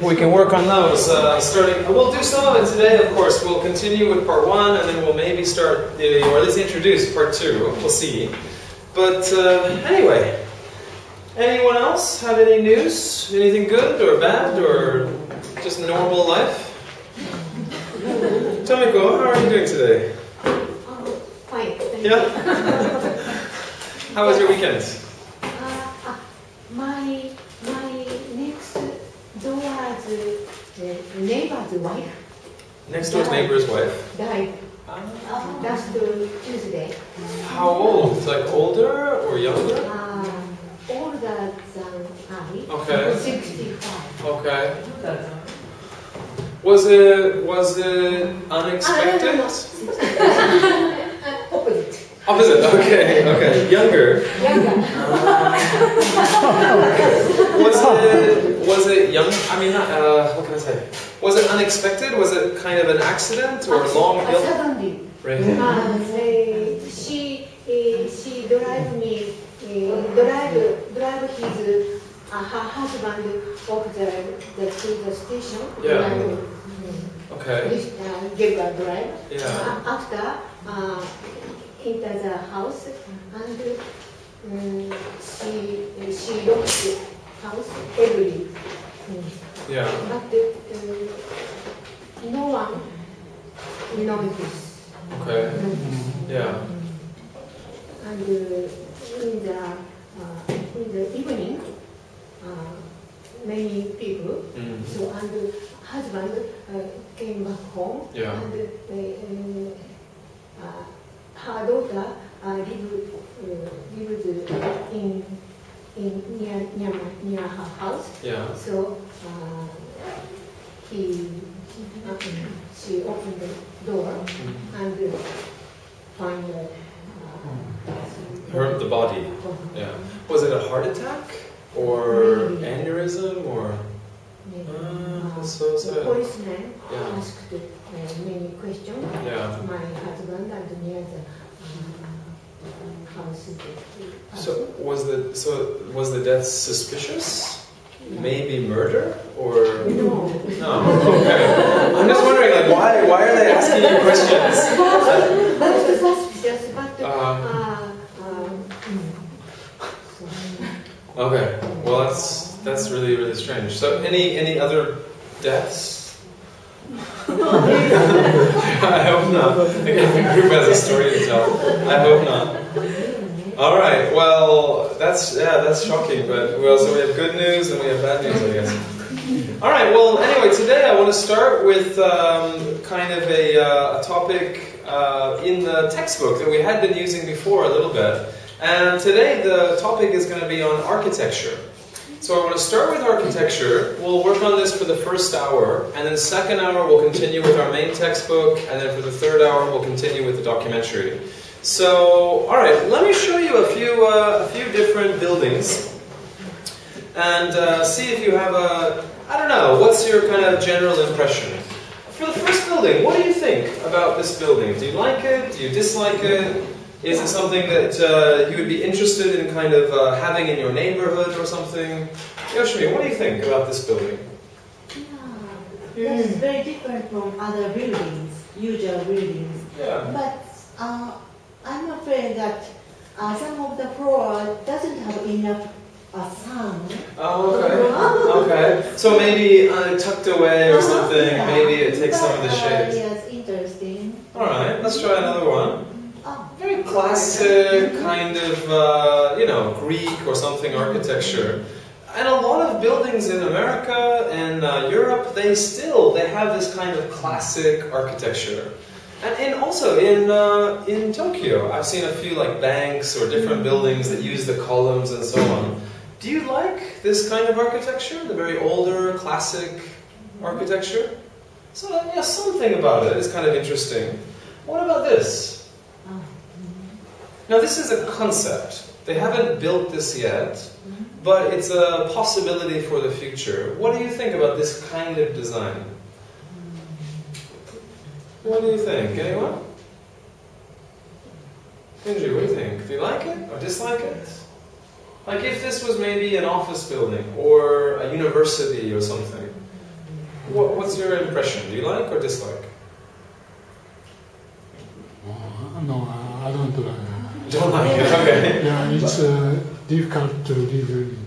We can work on those starting. We'll do some of it today, of course. We'll continue with part 1 and then we'll maybe start, or at least introduce part 2. We'll see. But anyway, anyone else have any news? Anything good or bad or just normal life? Tomiko, how are you doing today? Fine. Thank Yeah? you. How was your weekend? My next door's neighbor's wife. Next door's neighbor's wife. Died last Tuesday. How old? Like older or younger? Older than I. Okay. 65. Okay. Was it unexpected? Opposite. Opposite. Okay. Okay. Younger. Younger. Was it young? I mean, what can I say? Was it unexpected? Was it kind of an accident or long? Suddenly. Right. She drive me. Drive his her husband off to the station. Yeah. Okay. Give a drive. Yeah. After enter the house and she locked the house every. Yeah. But no one noticed. Okay. Yeah. And in the evening, many people. Mm. So and husband came back home. Yeah. And her daughter lived near her house. Yeah. So she opened the door and found Hurt the body. Yeah. Was it a heart attack or aneurysm or? That's so sad. The policeman Yeah. asked many questions. Yeah. My husband and near the house. So was the death suspicious? Yeah. Maybe murder or? No. No. Okay. I'm just wondering, like, why are they asking you questions? That's suspicious, but Okay. Well, that's really, really strange. So any other deaths? I hope not. The group has a story to tell. I hope not. All right. Well, that's shocking. But so we have good news and we have bad news, I guess. All right. Well, anyway, today I want to start with kind of a topic in the textbook that we had been using before a little bit. And today the topic is going to be on architecture. So I want to start with architecture. We'll work on this for the first hour, and then second hour we'll continue with our main textbook, and then for the third hour we'll continue with the documentary. So, all right, let me show you a few different buildings, and see if you have I don't know, what's your kind of general impression? For the first building, what do you think about this building? Do you like it? Do you dislike it? Is it something that you would be interested in kind of having in your neighborhood or something? Yoshimi, what do you think about this building? Yeah, that is very different from other buildings, usual buildings. Yeah. But I'm afraid that some of the floor doesn't have enough sun. Oh, okay. Okay. So maybe tucked away or something, Yeah. maybe it takes some of the shade. Yes, interesting. Alright, let's try another one. Oh. Very classic, kind of, Greek or something architecture. And a lot of buildings in America and Europe, they have this kind of classic architecture. And also in Tokyo, I've seen a few like banks or different buildings that use the columns and so on. Do you like this kind of architecture, the very older, classic architecture? So yeah, something about it is kind of interesting. What about this? Now this is a concept. They haven't built this yet, but it's a possibility for the future. What do you think about this kind of design? What do you think? Anyone? Kenji, what do you think? Do you like it or dislike it? Like if this was maybe an office building or a university or something, What's your impression? Do you like or dislike? No, I don't like. Don't like it, okay. Yeah, it's difficult to live in.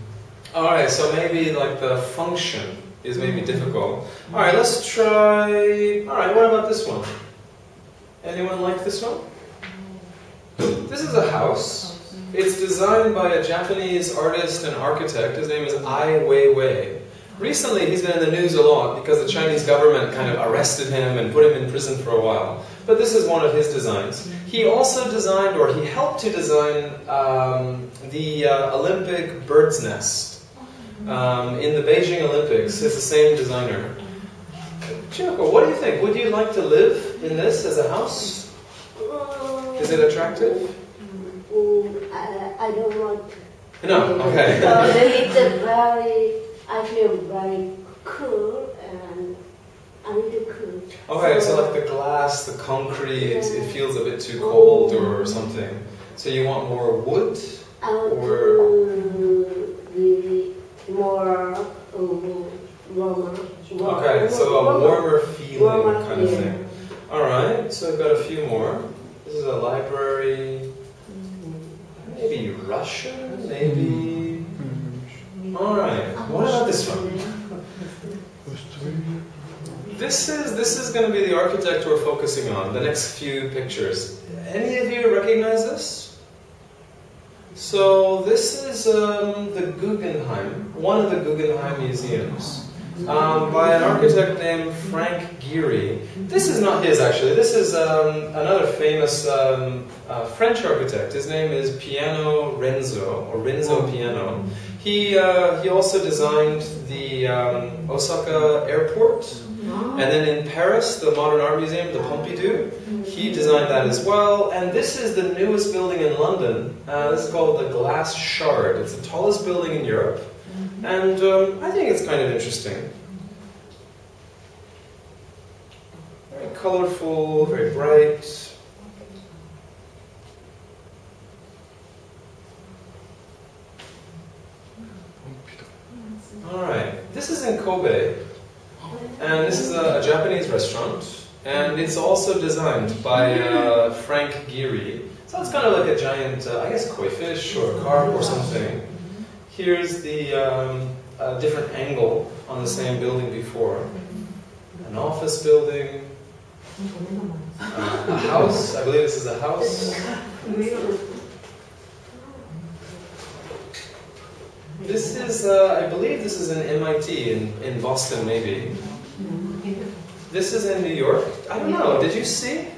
Alright, so maybe like the function is maybe difficult. Alright, let's try... Alright, what about this one? Anyone like this one? This is a house. It's designed by a Japanese artist and architect. His name is Ai Weiwei. Recently, he's been in the news a lot because the Chinese government kind of arrested him and put him in prison for a while. But this is one of his designs. He also designed, or he helped to design, the Olympic bird's nest in the Beijing Olympics. It's the same designer. Chiyoko, what do you think? Would you like to live in this as a house? Is it attractive? I don't want to. No, okay. It's a I feel very cool and a little cool. Okay, so like the glass, the concrete, it feels a bit too cold or something. So you want more wood? I want more warmer. Okay, so a warmer feeling kind of thing. Alright, so I've got a few more. This is a library. Maybe Russian? Maybe... Alright, what about this one? This is going to be the architect we're focusing on, the next few pictures. Any of you recognize this? So this is the Guggenheim, one of the Guggenheim museums, by an architect named Frank Gehry. This is not his actually, this is another famous French architect. His name is Piano Renzo, or Renzo Piano. He also designed the Osaka airport, and then in Paris, the Modern Art Museum, the Pompidou, he designed that as well. And this is the newest building in London. This is called the Glass Shard. It's the tallest building in Europe, and I think it's kind of interesting. Very colorful, very bright. Alright, this is in Kobe, and this is a Japanese restaurant, and it's also designed by Frank Gehry. So it's kind of like a giant, I guess, koi fish or carp or something. Here's the different angle on the same building before. An office building, a house, I believe this is a house. This is, I believe this is in MIT, in Boston maybe. This is in New York. I don't know, did you see?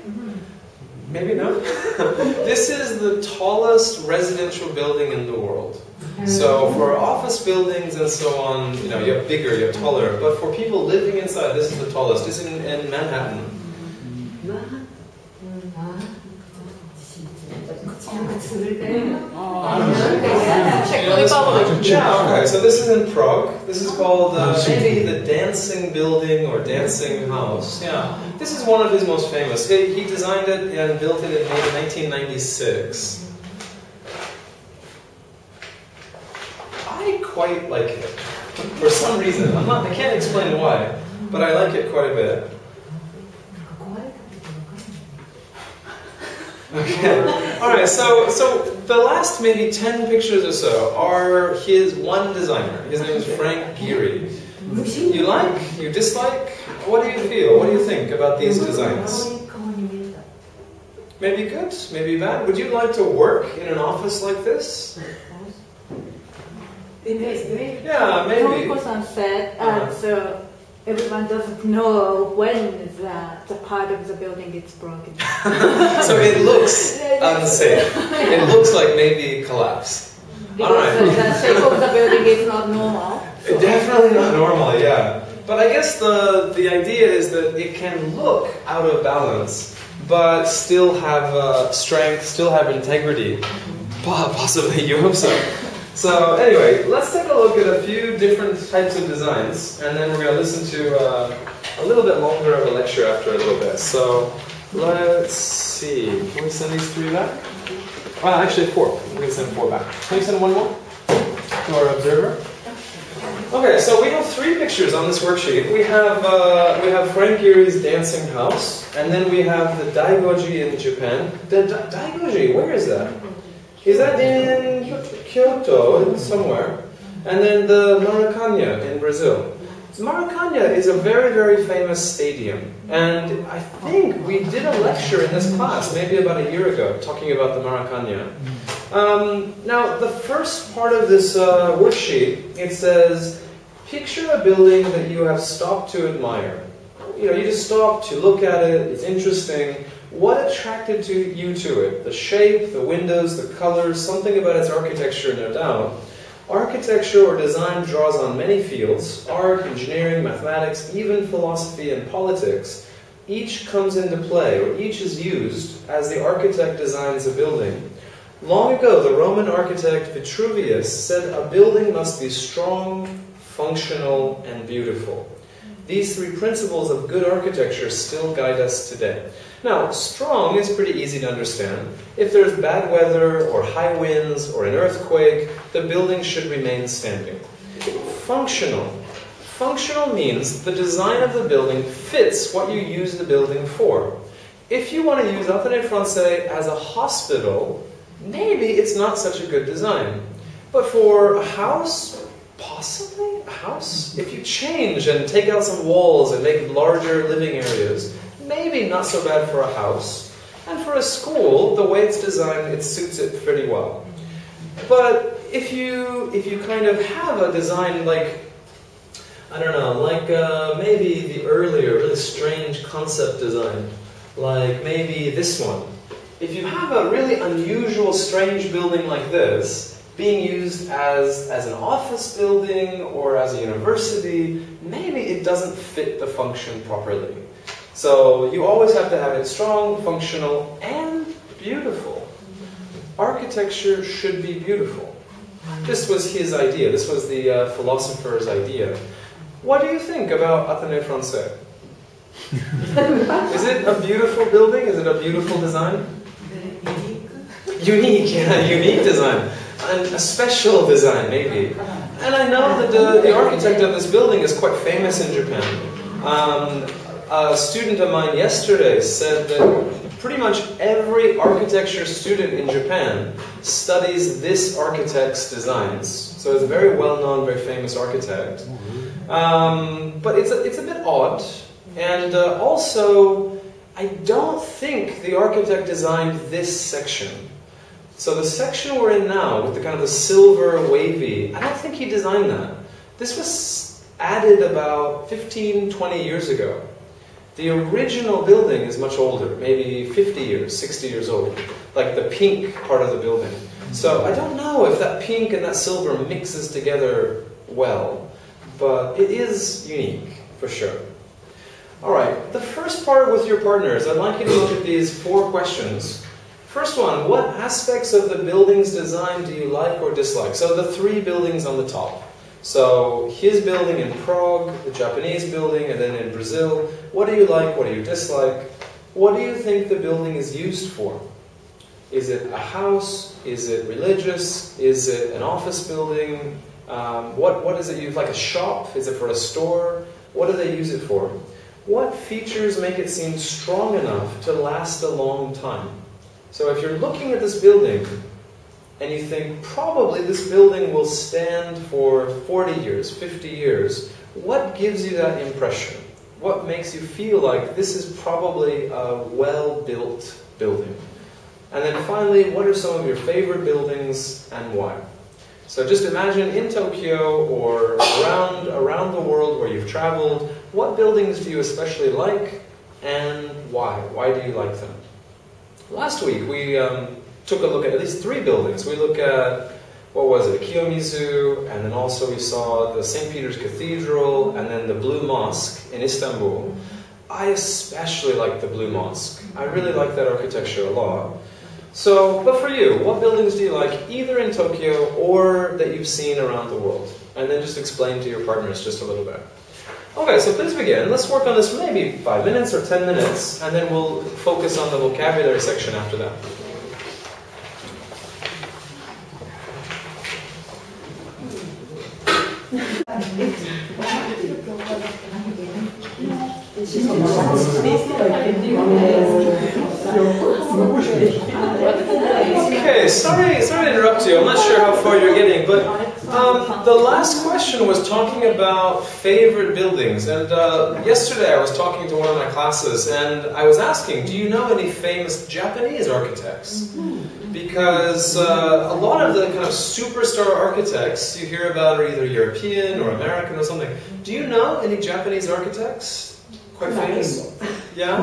Maybe no? This is the tallest residential building in the world. So for office buildings and so on, you know, you're bigger, you're taller. But for people living inside, this is the tallest. This is in Manhattan. Yeah, okay, so this is in Prague. This is called maybe the Dancing Building or Dancing House. Yeah, this is one of his most famous. He designed it and built it in 1996. I quite like it for some reason. I can't explain why, but I like it quite a bit. Okay. Alright, so the last maybe 10 pictures or so are his one designer. His name is Frank Gehry. You like? You dislike? What do you feel? What do you think about these designs? Maybe good? Maybe bad? Would you like to work in an office like this? Yeah, maybe. Tomiko-san said, so everyone doesn't know when the part of the building gets broken. So it looks unsafe. It looks like maybe collapse. Because the shape of the building is not normal. So. Definitely not normal, yeah. But I guess the idea is that it can look out of balance, but still have strength, still have integrity. Possibly, you hope so. So anyway, let's take a look at a few different types of designs, and then we're going to listen to a little bit longer of a lecture after a little bit. So let's see, can we send these 3 back? Well, actually 4. We can send 4 back. Can you send 1 more to our observer? Okay, so we have 3 pictures on this worksheet. We have Frank Gehry's dancing house, and then we have the Daigoji in Japan. The Daigoji, where is that? Is that in Kyoto, somewhere? And then the Maracanã in Brazil. Maracanã is a very, very famous stadium, and I think we did a lecture in this class maybe about a year ago talking about the Maracanã. Now, the first part of this worksheet, it says, picture a building that you have stopped to admire. You just stop to look at it, it's interesting. What attracted you to it? The shape, the windows, the colors, something about its architecture, no doubt. Architecture or design draws on many fields, art, engineering, mathematics, even philosophy and politics. Each comes into play, or each is used as the architect designs a building. Long ago, the Roman architect Vitruvius said a building must be strong, functional, and beautiful. These 3 principles of good architecture still guide us today. Now, strong is pretty easy to understand. If there's bad weather, or high winds, or an earthquake, the building should remain standing. Functional. Functional means the design of the building fits what you use the building for. If you want to use Athénée Français as a hospital, maybe it's not such a good design. But for a house, possibly a house? If you change and take out some walls and make larger living areas, maybe not so bad for a house. And for a school, the way it's designed, it suits it pretty well. But if you kind of have a design like, I don't know, like maybe the earlier, really strange concept design, like maybe this one. If you have a really unusual, strange building like this, being used as an office building or as a university, maybe it doesn't fit the function properly. So you always have to have it strong, functional, and beautiful. Architecture should be beautiful. This was his idea. This was the philosopher's idea. What do you think about Athénée Français? Is it a beautiful building? Is it a beautiful design? Unique, yeah, unique design. And a special design, maybe. And I know that the architect of this building is quite famous in Japan. A student of mine yesterday said that pretty much every architecture student in Japan studies this architect's designs. So it's a very well-known, very famous architect. But it's a bit odd. And also, I don't think the architect designed this section. So the section we're in now, with the kind of the silver wavy, I don't think he designed that. This was added about 15, 20 years ago. The original building is much older, maybe 50 years, 60 years old, like the pink part of the building. So I don't know if that pink and that silver mixes together well, but it is unique, for sure. Alright, the first part with your partners, I'd like you to look at these 4 questions. First one, what aspects of the building's design do you like or dislike? So the 3 buildings on the top. So his building in Prague, the Japanese building, and then in Brazil. What do you like? What do you dislike? What do you think the building is used for? Is it a house? Is it religious? Is it an office building? What is it used, like a shop? Is it for a store? What do they use it for? What features make it seem strong enough to last a long time? So if you're looking at this building, and you think, probably this building will stand for 40 years, 50 years. What gives you that impression? What makes you feel like this is probably a well-built building? And then finally, what are some of your favorite buildings and why? So just imagine in Tokyo or around the world where you've traveled, what buildings do you especially like and why? Why do you like them? Last week we took a look at least 3 buildings. We looked at, what was it, Kiyomizu, and then also we saw the St. Peter's Cathedral, and then the Blue Mosque in Istanbul. I especially like the Blue Mosque. I really like that architecture a lot. So, but for you, what buildings do you like, either in Tokyo or that you've seen around the world? And then just explain to your partners just a little bit. Okay, so please begin. Let's work on this for maybe 5 minutes or 10 minutes, and then we'll focus on the vocabulary section after that. If Okay, sorry to interrupt you. I'm not sure how far you're getting, but the last question was talking about favorite buildings. And yesterday I was talking to one of my classes, and I was asking, do you know any famous Japanese architects? Because a lot of the kind of superstar architects you hear about are either European or American or something. Do you know any Japanese architects? Quite famous? Yeah?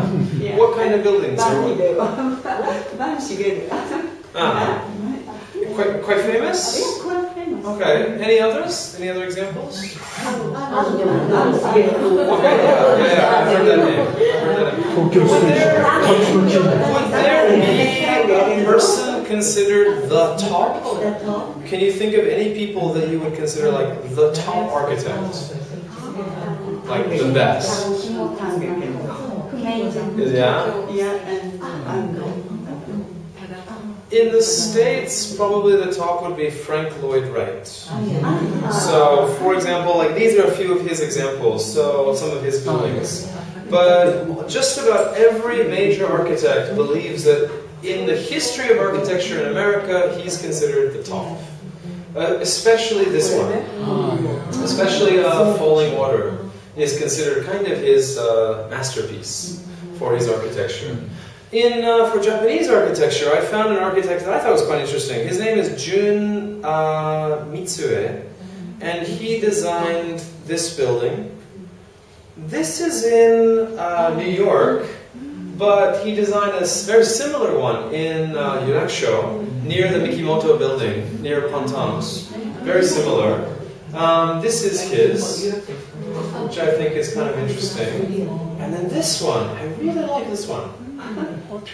What kind of buildings? Quite famous? Yeah, quite famous. Okay. Any others? Any other examples? Okay, yeah, I've heard that name. Would there be a person considered the top? Can you think of any people that you would consider like the top architects? Like the best? In the States, probably the top would be Frank Lloyd Wright. So, for example, like these are a few of his examples, so some of his buildings. But just about every major architect believes that in the history of architecture in America, he's considered the top. Especially this one. Especially Falling Water is considered kind of his masterpiece for his architecture. For Japanese architecture, I found an architect that I thought was quite interesting. His name is Jun Mitsue, and he designed this building. This is in New York, but he designed a very similar one in Yurakusho, near the Mikimoto building, near Pantams. Very similar. This is his, which I think is kind of interesting. And then this one, I really like this one.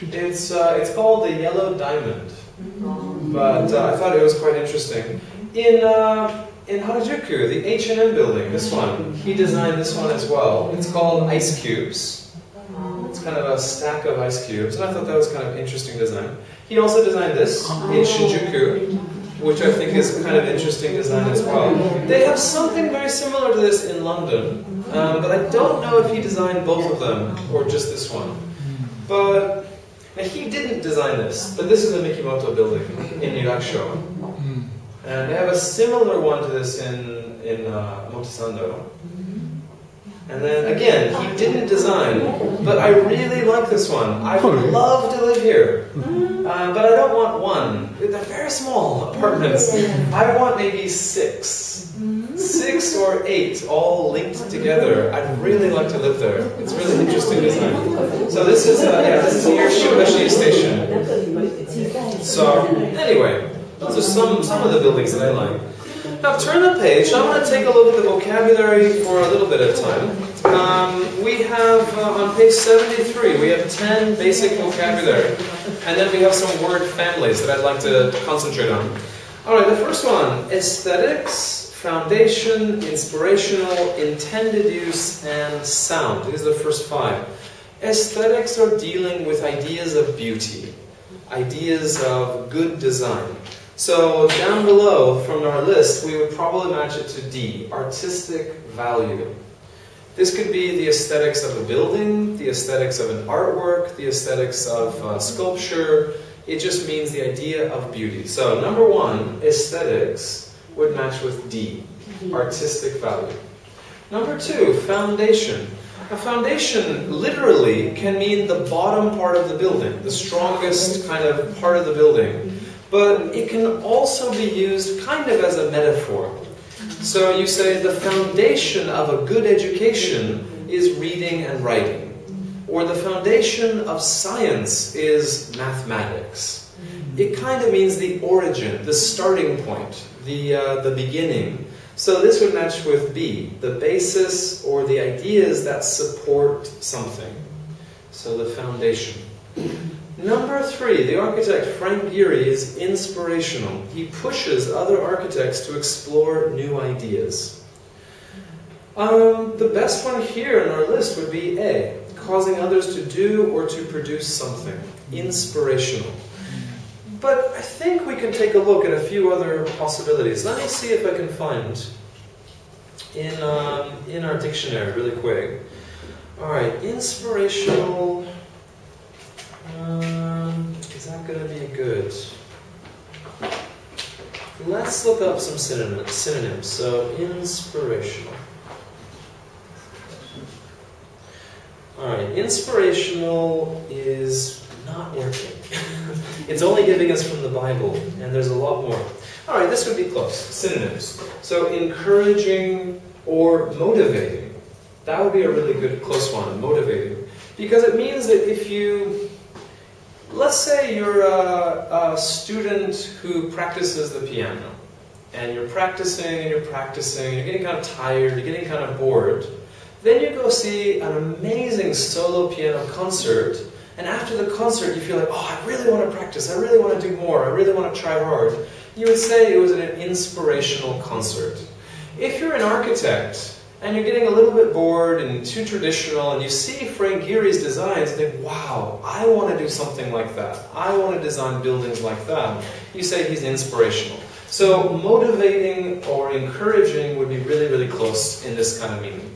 It's called the Yellow Diamond, but I thought it was quite interesting. In Harajuku, the H&M building, this one, he designed this one as well. It's called Ice Cubes. It's kind of a stack of ice cubes, and I thought that was kind of interesting design. He also designed this in Shinjuku, which I think is kind of interesting design as well. They have something very similar to this in London, but I don't know if he designed both of them or just this one. But he didn't design this, but this is the Mikimoto building in Yurakusho. And they have a similar one to this in Motisando. And then again, he didn't design, but I really like this one. I would love to live here, but I don't want one. They're very small apartments. I want maybe 6 or 8, all linked together. I'd really like to live there. It's really interesting design. So this is near Shibuya Station. So anyway, those are some of the buildings that I like. Now turn the page. I want to take a look at the vocabulary for a little bit of time. We have on page 73, we have 10 basic vocabulary, and then we have some word families that I'd like to concentrate on. Alright, the first one, aesthetics, foundation, inspirational, intended use, and sound. These are the first 5. Aesthetics are dealing with ideas of beauty, ideas of good design. So down below from our list, we would probably match it to D, artistic value. This could be the aesthetics of a building, the aesthetics of an artwork, the aesthetics of sculpture. It just means the idea of beauty. So number 1, aesthetics, would match with D, artistic value. Number 2, foundation. A foundation literally can mean the bottom part of the building, the strongest kind of part of the building. But it can also be used kind of as a metaphor. So you say the foundation of a good education is reading and writing. Or the foundation of science is mathematics. It kind of means the origin, the starting point, the beginning. So this would match with B, the basis or the ideas that support something. So the foundation. Number 3, the architect Frank Gehry is inspirational. He pushes other architects to explore new ideas. The best one here in our list would be A, causing others to do or to produce something. Inspirational. But I think we can take a look at a few other possibilities. Let me see if I can find in our dictionary really quick. Alright, inspirational. Is that going to be good? Let's look up some synonyms. So, inspirational. Alright, inspirational is not working. It's only giving us from the Bible, and there's a lot more. Alright, this would be close. Synonyms. So, encouraging or motivating. That would be a really good close one, motivating. Because it means that if you, let's say you're a student who practices the piano, and you're practicing, you're getting kind of tired, you're getting kind of bored, then you go see an amazing solo piano concert, and after the concert you feel like, oh, I really want to practice, I really want to do more, I really want to try hard. You would say it was an inspirational concert. If you're an architect, and you're getting a little bit bored and too traditional, and you see Frank Gehry's designs and think, wow, I want to do something like that. I want to design buildings like that. You say he's inspirational. So motivating or encouraging would be really, really close in this kind of meaning.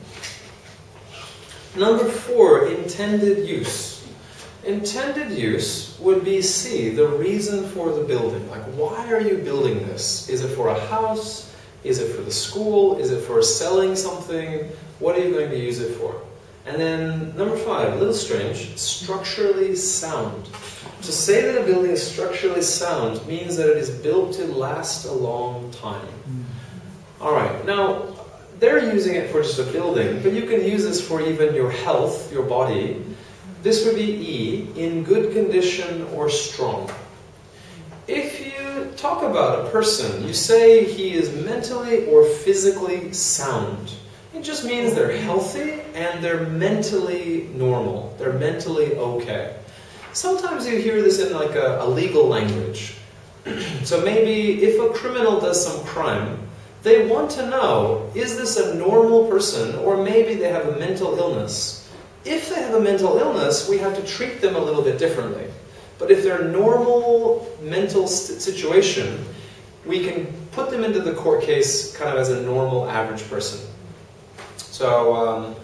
Number 4, intended use. Intended use would be C, the reason for the building. Like, why are you building this? Is it for a house? Is it for the school? Is it for selling something? What are you going to use it for? And then number 5, a little strange, structurally sound. To say that a building is structurally sound means that it is built to last a long time. Alright, now they're using it for just a building, but you can use this for even your health, your body. This would be E, in good condition or strong. If you talk about a person, you say he is mentally or physically sound. It just means they're healthy and they're mentally normal. They're mentally okay. Sometimes you hear this in like a legal language. So maybe if a criminal does some crime, they want to know, is this a normal person or maybe they have a mental illness? If they have a mental illness, we have to treat them a little bit differently. But if they're normal mental situation, we can put them into the court case kind of as a normal average person. So,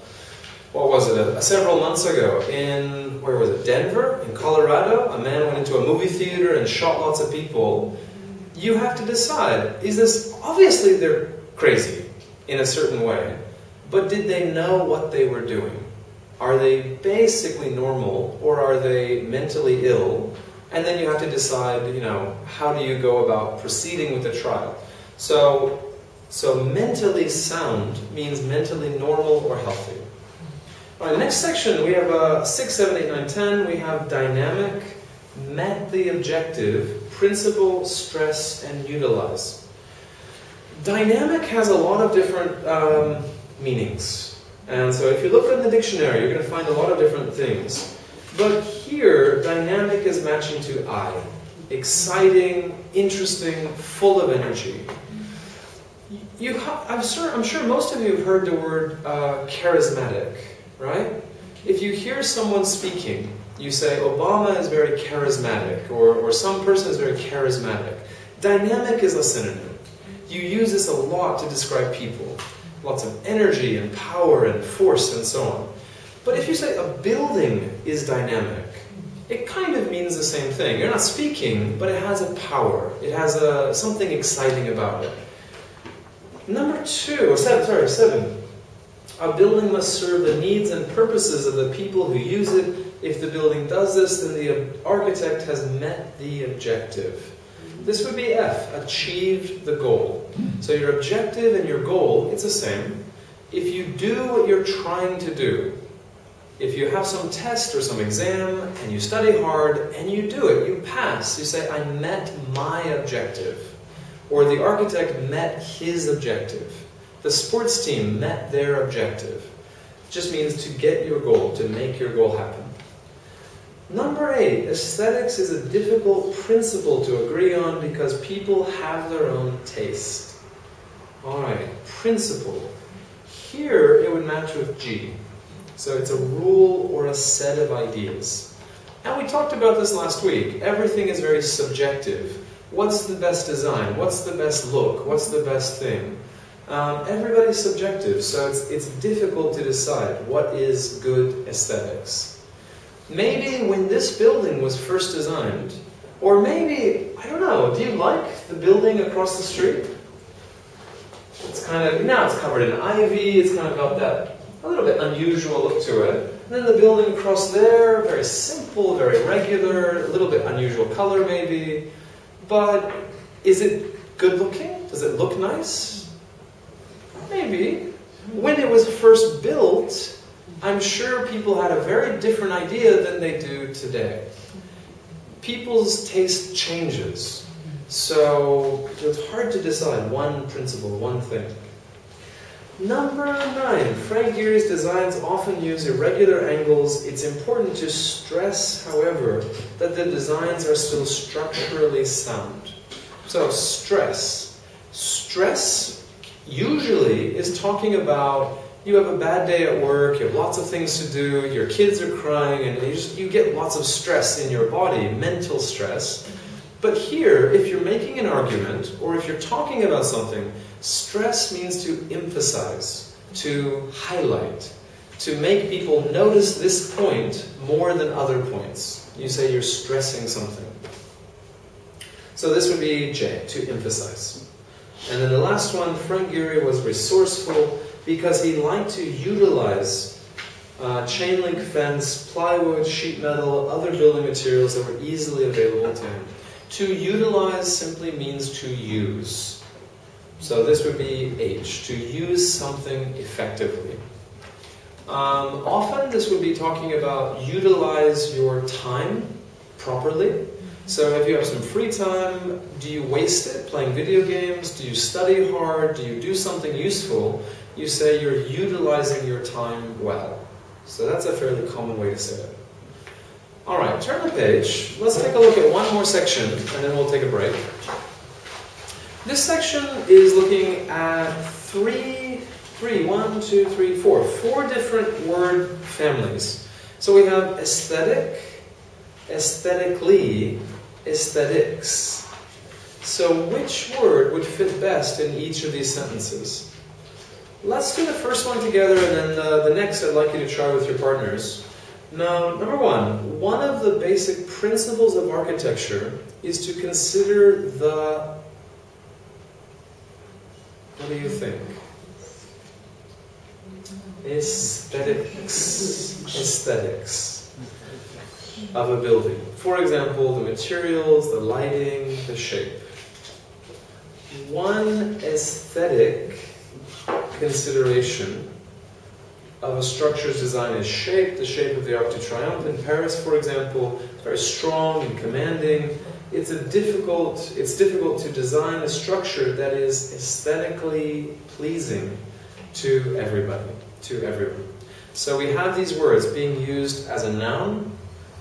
what was it? Several months ago in, where was it? Denver, in Colorado, a man went into a movie theater and shot lots of people. You have to decide, is this, obviously they're crazy in a certain way, but did they know what they were doing? Are they basically normal, or are they mentally ill? And then you have to decide, you know, how do you go about proceeding with the trial? So mentally sound means mentally normal or healthy. All right, next section, we have 6, 7, 8, 9, 10. We have dynamic, met the objective, principle, stress, and utilize. Dynamic has a lot of different meanings. And so if you look in the dictionary, you're going to find a lot of different things. But here, dynamic is matching to I. Exciting, interesting, full of energy. I'm sure most of you have heard the word charismatic, right? If you hear someone speaking, you say, Obama is very charismatic, or some person is very charismatic. Dynamic is a synonym. You use this a lot to describe people. Lots of energy and power and force and so on. But if you say a building is dynamic, it kind of means the same thing. You're not speaking, but it has a power. It has something exciting about it. Number 7. A building must serve the needs and purposes of the people who use it. If the building does this, then the architect has met the objective. This would be F, achieved the goal. So your objective and your goal, it's the same. If you do what you're trying to do, if you have some test or some exam and you study hard and you do it, you pass, you say, I met my objective. Or the architect met his objective. The sports team met their objective. It just means to get your goal, to make your goal happen. Number 8, aesthetics is a difficult principle to agree on because people have their own taste. Alright, principle. Here it would match with G. So it's a rule or a set of ideas. And we talked about this last week. Everything is very subjective. What's the best design? What's the best look? What's the best thing? Everybody's subjective, so it's difficult to decide what is good aesthetics. Maybe when this building was first designed, or maybe, I don't know, do you like the building across the street? It's kind of, now it's covered in ivy, it's kind of got that a little bit unusual look to it. And then the building across there, very simple, very regular, a little bit unusual color maybe. But is it good looking? Does it look nice? Maybe. When it was first built, I'm sure people had a very different idea than they do today. People's taste changes. So it's hard to decide one principle, one thing. Number 9, Frank Gehry's designs often use irregular angles. It's important to stress, however, that the designs are still structurally sound. So stress. Stress usually is talking about you have a bad day at work, you have lots of things to do, your kids are crying, and you get lots of stress in your body, mental stress. But here, if you're making an argument, or if you're talking about something, stress means to emphasize, to highlight, to make people notice this point more than other points. You say you're stressing something. So this would be J, to emphasize. And then the last one, Frank Gehry was resourceful because he liked to utilize chain link fence, plywood, sheet metal, other building materials that were easily available to him. To utilize simply means to use. So this would be H, to use something effectively. Often this would be talking about utilize your time properly. So if you have some free time, do you waste it playing video games? Do you study hard? Do you do something useful? You say you're utilizing your time well. So that's a fairly common way to say it. Alright, turn the page. Let's take a look at one more section and then we'll take a break. This section is looking at four different word families. So we have aesthetic, aesthetically, aesthetics. So which word would fit best in each of these sentences? Let's do the first one together and then the next I'd like you to try with your partners. Now, number 1, one of the basic principles of architecture is to consider the, what do you think? Aesthetics of a building. For example, the materials, the lighting, the shape. One aesthetic consideration of a structure's design is shape, the shape of the Arc de Triomphe in Paris, for example, very strong and commanding. It's difficult to design a structure that is aesthetically pleasing to everybody, to everyone. So we have these words being used as a noun,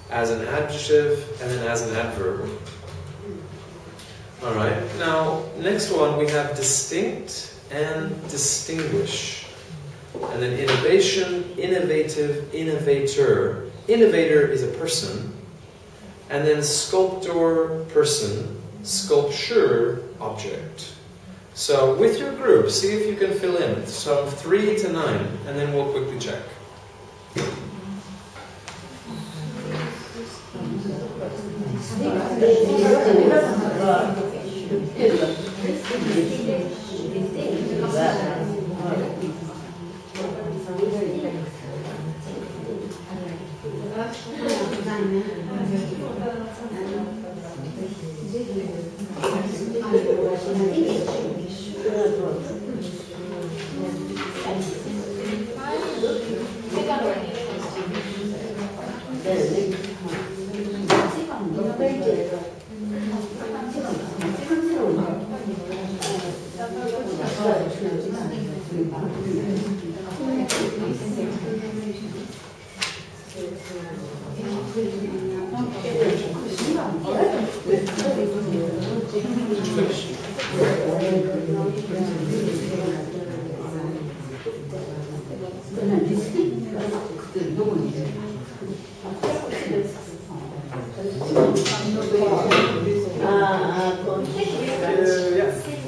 as an adjective, and then as an adverb. Alright, now next one we have distinct and distinguish. And then innovation, innovative, innovator. Innovator is a person. And then sculptor, person. Sculpture, object. So with your group, see if you can fill in. So 3 to 9, and then we'll quickly check. Yeah,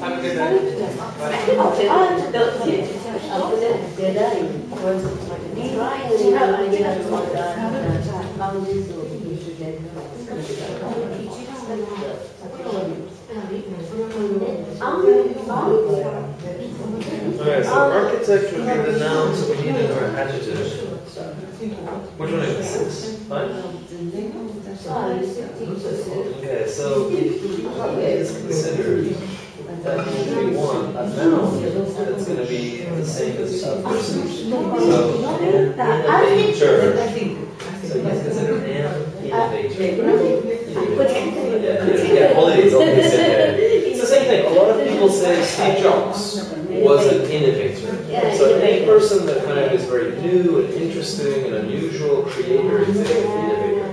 have a good day. Bye. Okay, so architect would be the noun, so we need an adjective. Which one is it? 6? 5? Okay, so if he is considered we want a noun that's going to be the same as a person. So, an innovator. So he's considered an innovator. Yeah, all these. It's the same thing. A lot of people say Steve Jobs was an innovator. So any person that kind of is very new and interesting and unusual, creator, is an innovator.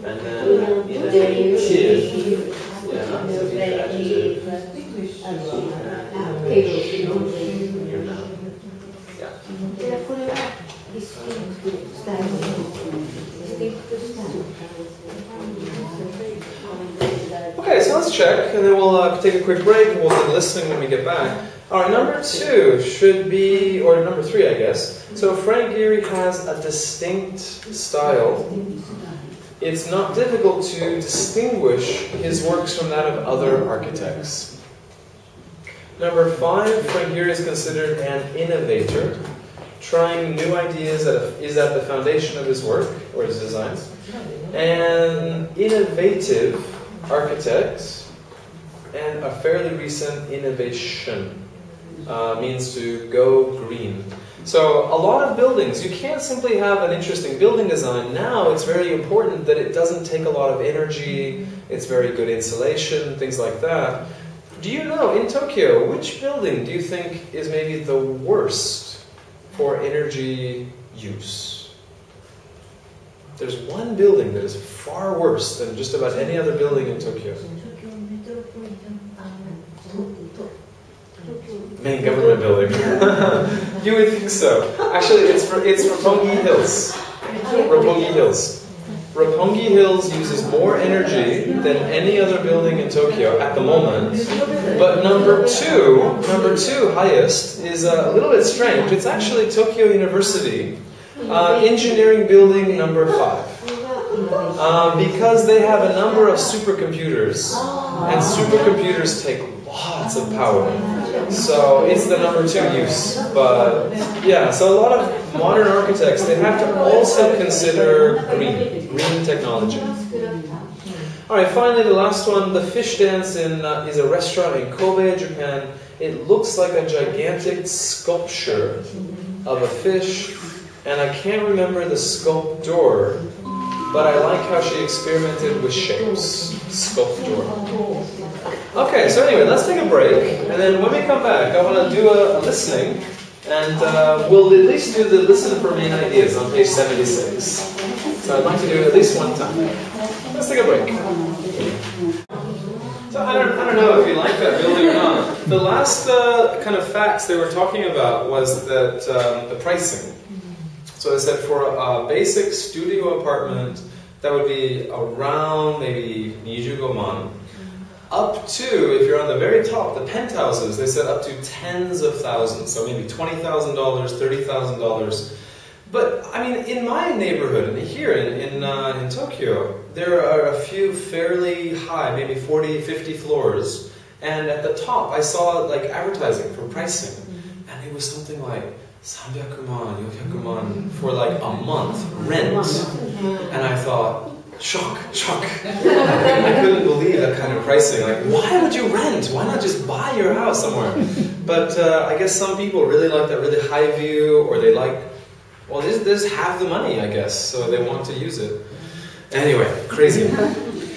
And then innovative, yeah, so the adjective. Your noun. Yeah. Okay, so let's check, and then we'll take a quick break, and we'll do listening when we get back. All right, number 2 should be, or number 3, I guess. So Frank Gehry has a distinct style. It's not difficult to distinguish his works from that of other architects. Number 5, Frank Gehry is considered an innovator. Trying new ideas is at the foundation of his work, or his designs. An innovative architect, and a fairly recent innovation means to go green. So a lot of buildings, you can't simply have an interesting building design. Now it's very important that it doesn't take a lot of energy, it's very good insulation, things like that. Do you know, in Tokyo, which building do you think is maybe the worst for energy use? There's one building that is far worse than just about any other building in Tokyo. Main government building. You would think so. Actually, it's Roppongi Hills. Roppongi Hills. Roppongi Hills uses more energy than any other building in Tokyo at the moment. But number two highest is a little bit strange. It's actually Tokyo University, engineering building number 5. Because they have a number of supercomputers, and supercomputers take lots of power. So it's the number 2 use. But yeah, so a lot of modern architects, they have to also consider green technology. Alright, finally the last one, the fish dance is a restaurant in Kobe, Japan. It looks like a gigantic sculpture of a fish, and I can't remember the sculptor, but I like how she experimented with shapes. Sculptor. Okay, so anyway, let's take a break, and then when we come back, I want to do a listening, and we'll at least do the listen for main ideas on page 76. So I'd like to do it at least one time. Let's take a break. So I don't know if you like that building or not. The last kind of facts they were talking about was that the pricing. So they said for a basic studio apartment, that would be around maybe 25 man. Up to, if you're on the very top, the penthouses, they said up to tens of thousands. So maybe $20,000, $30,000. But, I mean, in my neighborhood, here in Tokyo, there are a few fairly high, maybe 40, 50 floors. And at the top, I saw like advertising for pricing. And it was something like 300 man, 400 man for like a month rent. And I thought, shock. I couldn't believe that kind of pricing. Like, why would you rent? Why not just buy your house somewhere? But I guess some people really like that really high view, or they like, well, they just have the money, I guess, so they want to use it. Anyway, crazy.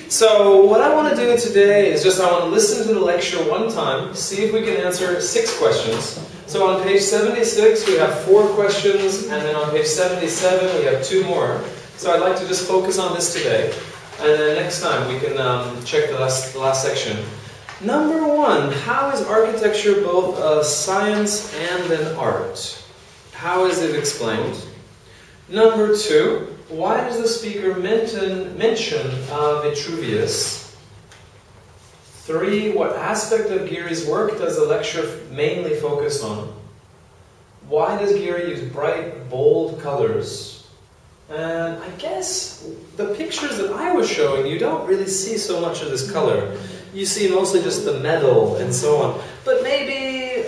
So what I want to do today is just I want to listen to the lecture one time, see if we can answer 6 questions. So on page 76 we have 4 questions, and then on page 77 we have 2 more. So I'd like to just focus on this today, and then next time we can check the last section. Number 1, how is architecture both a science and an art? How is it explained? Number 2, why does the speaker mention Vitruvius? 3, what aspect of Gehry's work does the lecture mainly focus on? Why does Gehry use bright, bold colors? And I guess the pictures that I was showing, you don't really see so much of this color. You see mostly just the metal and so on. But maybe,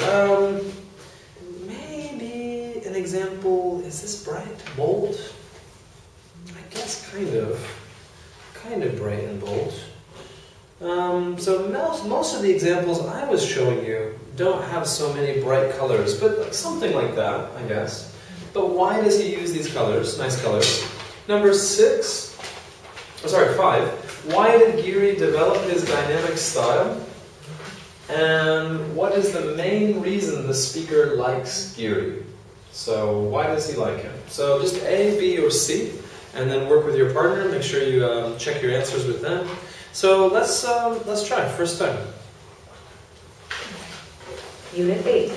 maybe an example, is this bright, bold? I guess kind of bright and bold. So most of the examples I was showing you don't have so many bright colors, but something like that, I guess. But why does he use these colors? Nice colors. Number 5. Why did Giri develop his dynamic style? And what is the main reason the speaker likes Giri? So why does he like him? So just A, B, or C, and then work with your partner. Make sure you check your answers with them. So let's try. First time. Unit 8,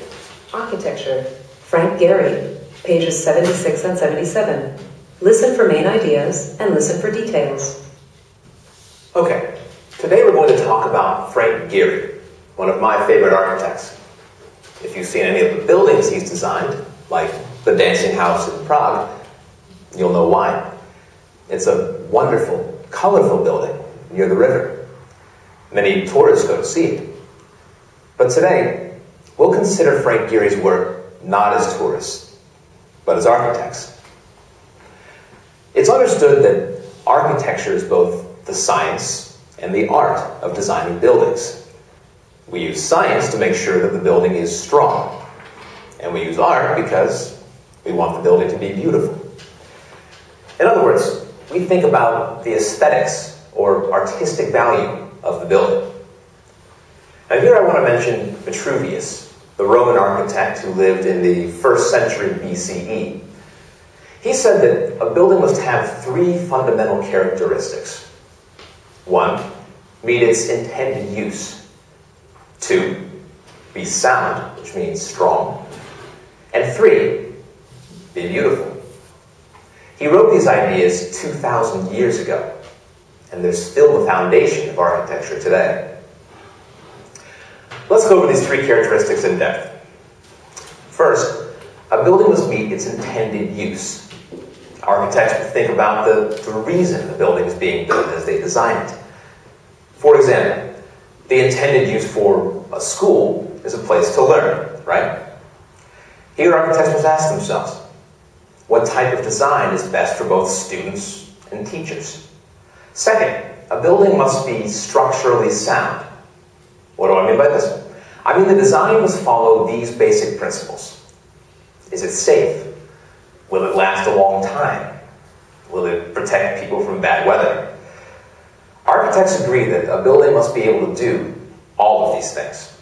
Architecture, Frank Gehry, pages 76 and 77. Listen for main ideas and listen for details. Okay, today we're going to talk about Frank Gehry, one of my favorite architects. If you've seen any of the buildings he's designed, like the Dancing House in Prague, you'll know why. It's a wonderful, colorful building near the river. Many tourists go to see it. But today, we'll consider Frank Gehry's work not as tourists, but as architects. It's understood that architecture is both the science and the art of designing buildings. We use science to make sure that the building is strong, and we use art because we want the building to be beautiful. In other words, we think about the aesthetics or artistic value of the building. Now here I want to mention Vitruvius, the Roman architect who lived in the 1st century BCE. He said that a building must have 3 fundamental characteristics. 1, meet its intended use. 2, be sound, which means strong. And 3, be beautiful. He wrote these ideas 2,000 years ago, and they're still the foundation of architecture today. Let's go over these 3 characteristics in depth. First, a building must meet its intended use. Architects would think about the reason the building is being built as they design it. For example, the intended use for a school is a place to learn, right? Here, architects must ask themselves, what type of design is best for both students and teachers? Second, a building must be structurally sound. What do I mean by this? I mean the design must follow these basic principles. Is it safe? Will it last a long time? Will it protect people from bad weather? Architects agree that a building must be able to do all of these things.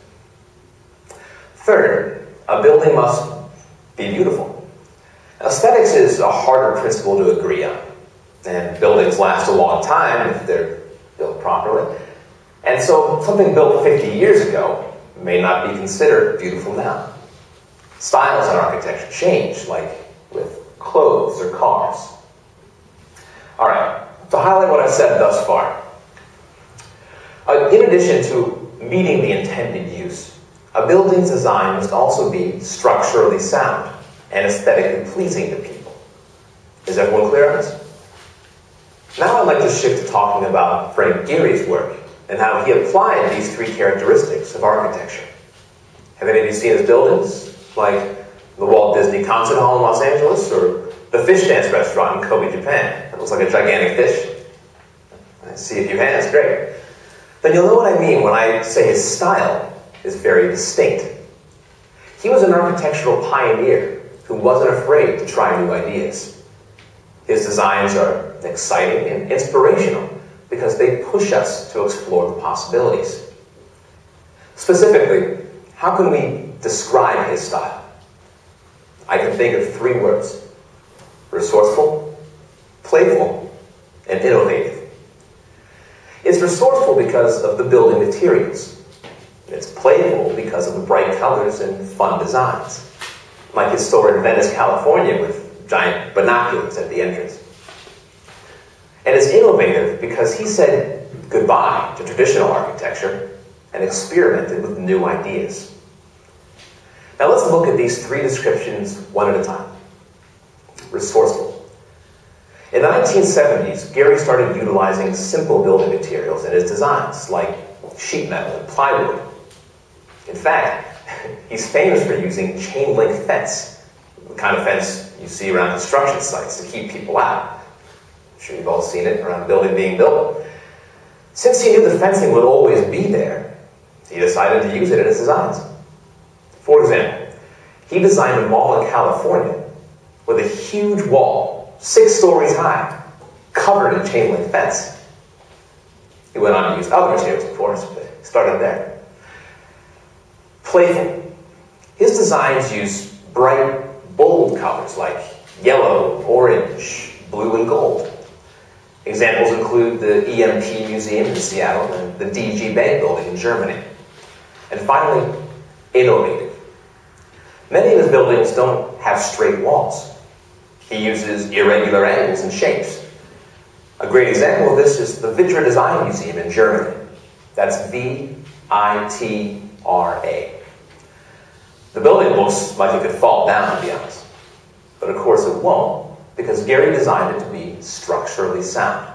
Third, a building must be beautiful. Aesthetics is a harder principle to agree on, and buildings last a long time if they're built properly. And so something built 50 years ago may not be considered beautiful now. Styles in architecture change, like with clothes or cars. All right, to highlight what I've said thus far, in addition to meeting the intended use, a building's design must also be structurally sound and aesthetically pleasing to people. Is everyone clear on this? Now I'd like to shift to talking about Frank Gehry's work and how he applied these 3 characteristics of architecture. Have any of you seen his buildings? Like the Walt Disney Concert Hall in Los Angeles, or the fish dance restaurant in Kobe, Japan? That looks like a gigantic fish. I see a few hands, great. Then you'll know what I mean when I say his style is very distinct. He was an architectural pioneer who wasn't afraid to try new ideas. His designs are exciting and inspirational because they push us to explore the possibilities. Specifically, how can we describe his style? I can think of 3 words: resourceful, playful, and innovative. It's resourceful because of the building materials. It's playful because of the bright colors and fun designs, like his store in Venice, California with giant binoculars at the entrance. And it's innovative because he said goodbye to traditional architecture and experimented with new ideas. Now let's look at these 3 descriptions one at a time. Resourceful. 1970s, Gehry started utilizing simple building materials in his designs, like sheet metal and plywood. In fact, he's famous for using chain link fence, the kind of fence you see around construction sites to keep people out. I'm sure you've all seen it around a building being built. Since he knew the fencing would always be there, he decided to use it in his designs. For example, he designed a mall in California with a huge wall, 6 stories high, covered in chain link fence. He went on to use other materials, of course, but started there. Playful. His designs use bright, bold colors like yellow, orange, blue, and gold. Examples include the EMP Museum in Seattle and the DG Bank building in Germany. And finally, innovative. Many of his buildings don't have straight walls. He uses irregular angles and shapes. A great example of this is the Vitra Design Museum in Germany. That's V-I-T-R-A. The building looks like it could fall down, to be honest. But of course it won't, because Gehry designed it to be structurally sound.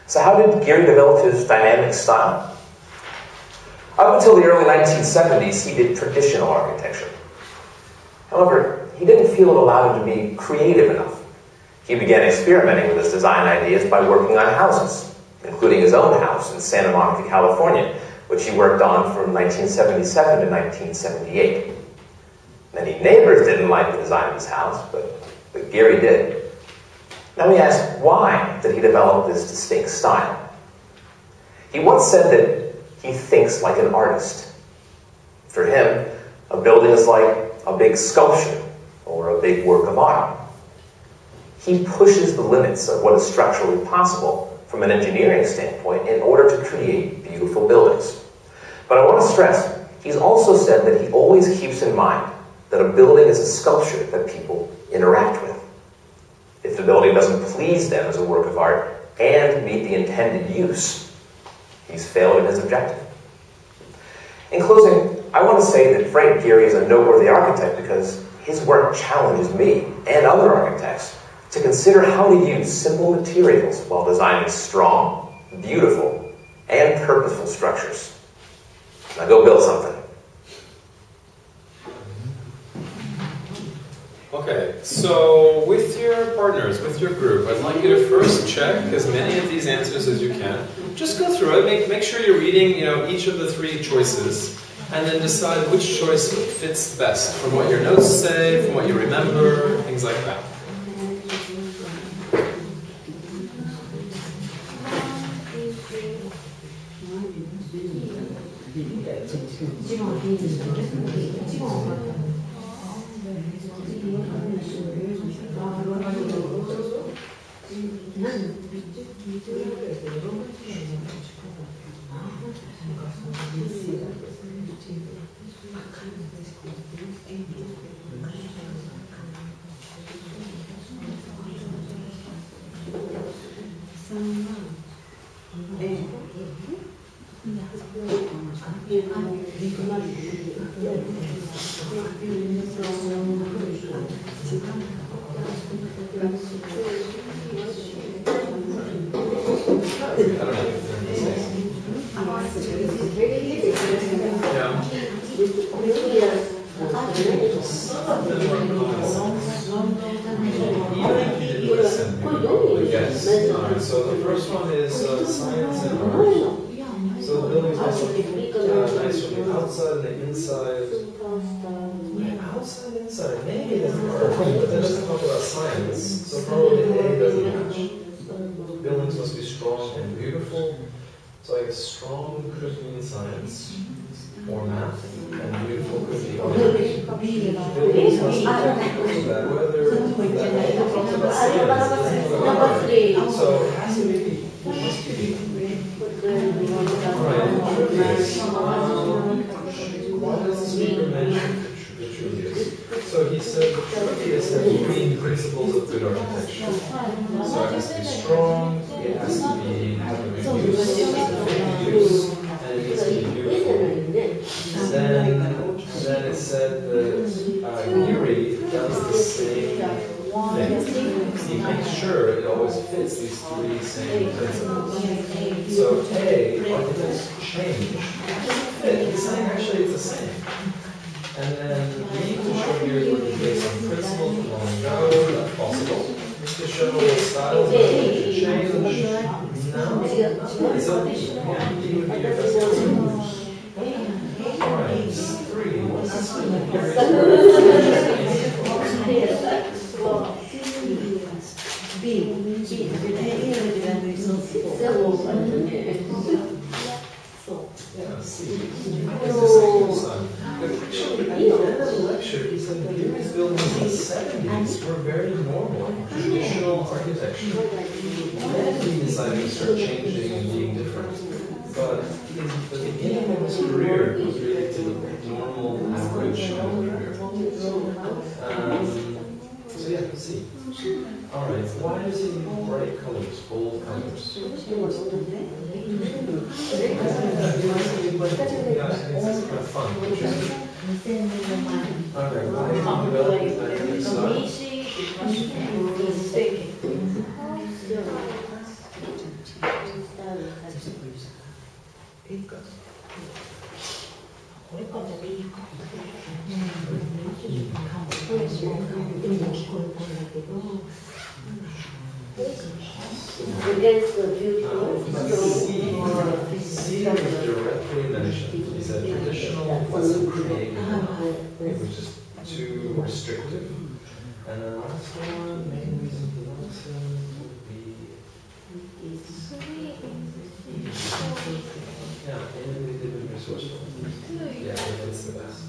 So how did Gehry develop his dynamic style? Up until the early 1970s, he did traditional architecture. However, he didn't feel it allowed him to be creative enough. He began experimenting with his design ideas by working on houses, including his own house in Santa Monica, California, which he worked on from 1977 to 1978. Many neighbors didn't like the design of his house, but Gehry did. Now we ask, why did he develop this distinct style? He once said that he thinks like an artist. For him, a building is like a big sculpture or a big work of art. He pushes the limits of what is structurally possible from an engineering standpoint in order to create beautiful buildings. But I want to stress, he's also said that he always keeps in mind that a building is a sculpture that people interact with. If the building doesn't please them as a work of art and meet the intended use, he's failed in his objective. In closing, I want to say that Frank Gehry is a noteworthy architect because his work challenges me and other architects to consider how to use simple materials while designing strong, beautiful, and purposeful structures. Now go build something. Okay, so with your partners, with your group, I'd like you to first check as many of these answers as you can. Just go through it, make sure you're reading, each of the 3 choices, and then decide which choice fits best from what your notes say, from what you remember, things like that. Yes. Alright, so the first one is science and art. So the buildings also nice from the outside and the inside. Outside and inside, maybe that's art, but that doesn't talk about science. So probably A doesn't match. Buildings must be strong and beautiful. So I guess strong could mean science or math, and beautiful could be art. Buildings must be technical, so bad weather, that talks about science, doesn't talk about art. So it has to be, must be. Alright, why does the speaker mention Vitruvius? So he said Vitruvius had 3 principles of good architecture. So it has to be strong, it has to be have a good use, and it needs to be beautiful. And then it said that Gehry does the same thing. He he makes sure it always fits these three same principles. So A, architects change. Fit. He's saying actually it's the same. And then B, to show here would be based on principles from long ago, that's possible. To show the styles change. No, so yeah, B would be your best answer. Alright, 3. What's this yeah, C. It's the second son. But actually, at the end of the lecture, he said that Gary's buildings in the 70s were very normal, traditional architecture. Then he decided to start changing and being different. But in the beginning of his career, it was really to the normal, average career. So yeah, let's see. Alright, why does he use bright colors, bold colors? Yeah, it's kind of fun. Okay, why do you develop that kind of style? C was directly mentioned. He said traditional wasn't creative enough. It was just too restrictive. And then the last one, main reason for Nelson would be yeah, innovative and resourceful. Yeah, that's the best.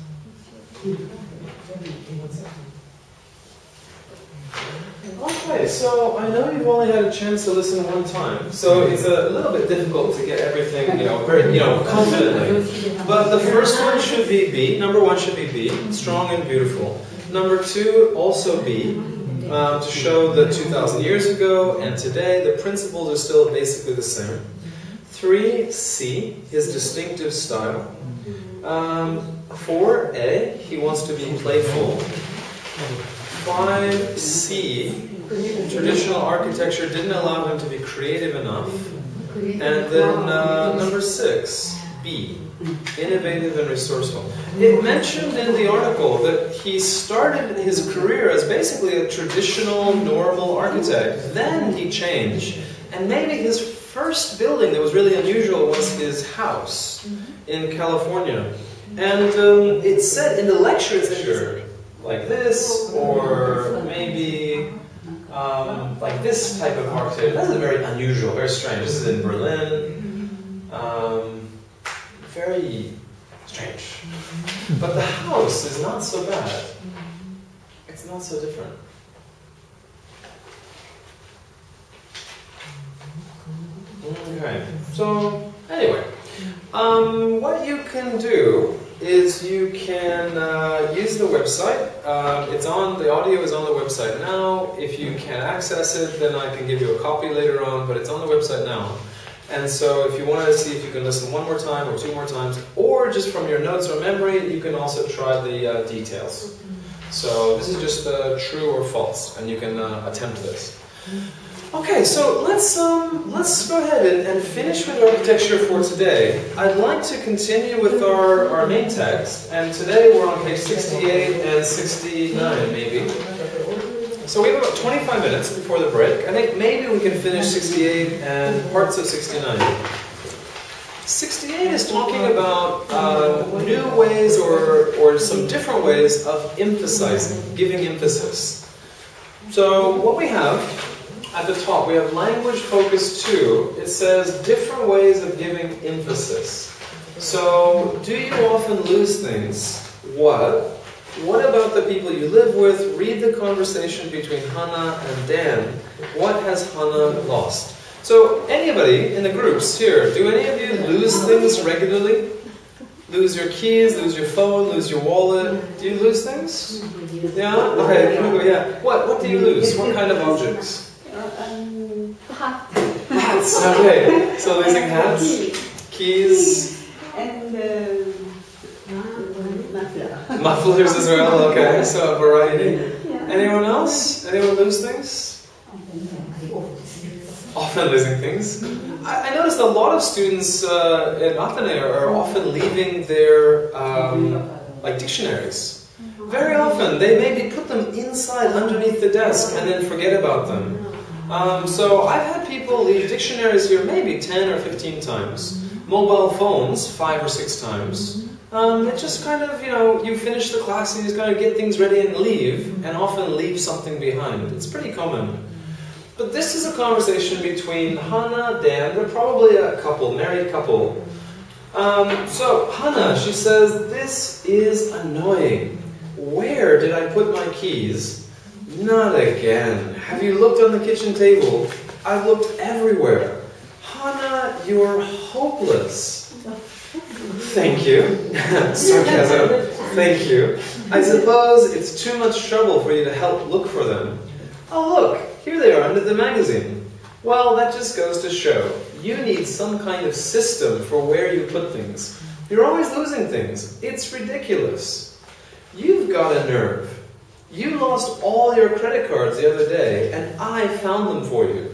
Okay, so I know you've only had a chance to listen one time, so it's a little bit difficult to get everything, very, confidently. But the first one should be B. Number 1 should be B, strong and beautiful. Number 2, also B, to show that 2,000 years ago and today the principles are still basically the same. 3, C, his distinctive style. 4, A, he wants to be playful. 5, C, traditional architecture didn't allow him to be creative enough. And then number 6, B, innovative and resourceful. It mentioned in the article that he started his career as basically a traditional, normal architect. Then he changed. And maybe his first building that was really unusual was his house in California. And it said in the lecture, like this, or maybe like this type of architecture. That's very unusual, very strange. This is in Berlin. Very strange. But the house is not so bad. It's not so different. Okay, so anyway, what you can do is you can use the website. The audio is on the website now. If you can't access it, then I can give you a copy later on, but it's on the website now. And so if you want to see if you can listen one more time or 2 more times, or just from your notes or memory, you can also try the details. So this is just true or false, and you can attempt this. Okay, so let's go ahead and finish with architecture for today. I'd like to continue with our main text, and today we're on page 68 and 69 maybe. So we have about 25 minutes before the break. I think maybe we can finish 68 and parts of 69. 68 is talking about new ways or some different ways of emphasizing, giving emphasis. So what we have at the top, we have language focus 2. It says different ways of giving emphasis. So, do you often lose things? What? What about the people you live with? Read the conversation between Hannah and Dan. What has Hannah lost? So, anybody in the groups here, do any of you lose things regularly? Lose your keys, lose your phone, lose your wallet? Do you lose things? Yeah? Okay, here we go, yeah. What do you lose? What kind of objects? Hats. Okay, so losing hats, keys, and mufflers as well. Okay, so a variety. Anyone else? Anyone lose things? Often losing things. I noticed a lot of students in Athene are often leaving their like dictionaries. Very often, they maybe put them inside underneath the desk and then forget about them. So I've had people leave dictionaries here maybe 10 or 15 times. Mobile phones 5 or 6 times. It just kind of, you finish the class and you just kind of get things ready and leave, and often leave something behind. It's pretty common. But this is a conversation between Hannah, Dan, they're probably a couple, married couple. So Hannah, she says, "This is annoying. Where did I put my keys? Not again. Have you looked on the kitchen table? I've looked everywhere. Hannah, you're hopeless." Thank you. Sarcasm. Thank you. I suppose it's too much trouble for you to help look for them. Oh look, here they are under the magazine. Well, that just goes to show you need some kind of system for where you put things. You're always losing things. It's ridiculous. You've got a nerve. You lost all your credit cards the other day, and I found them for you.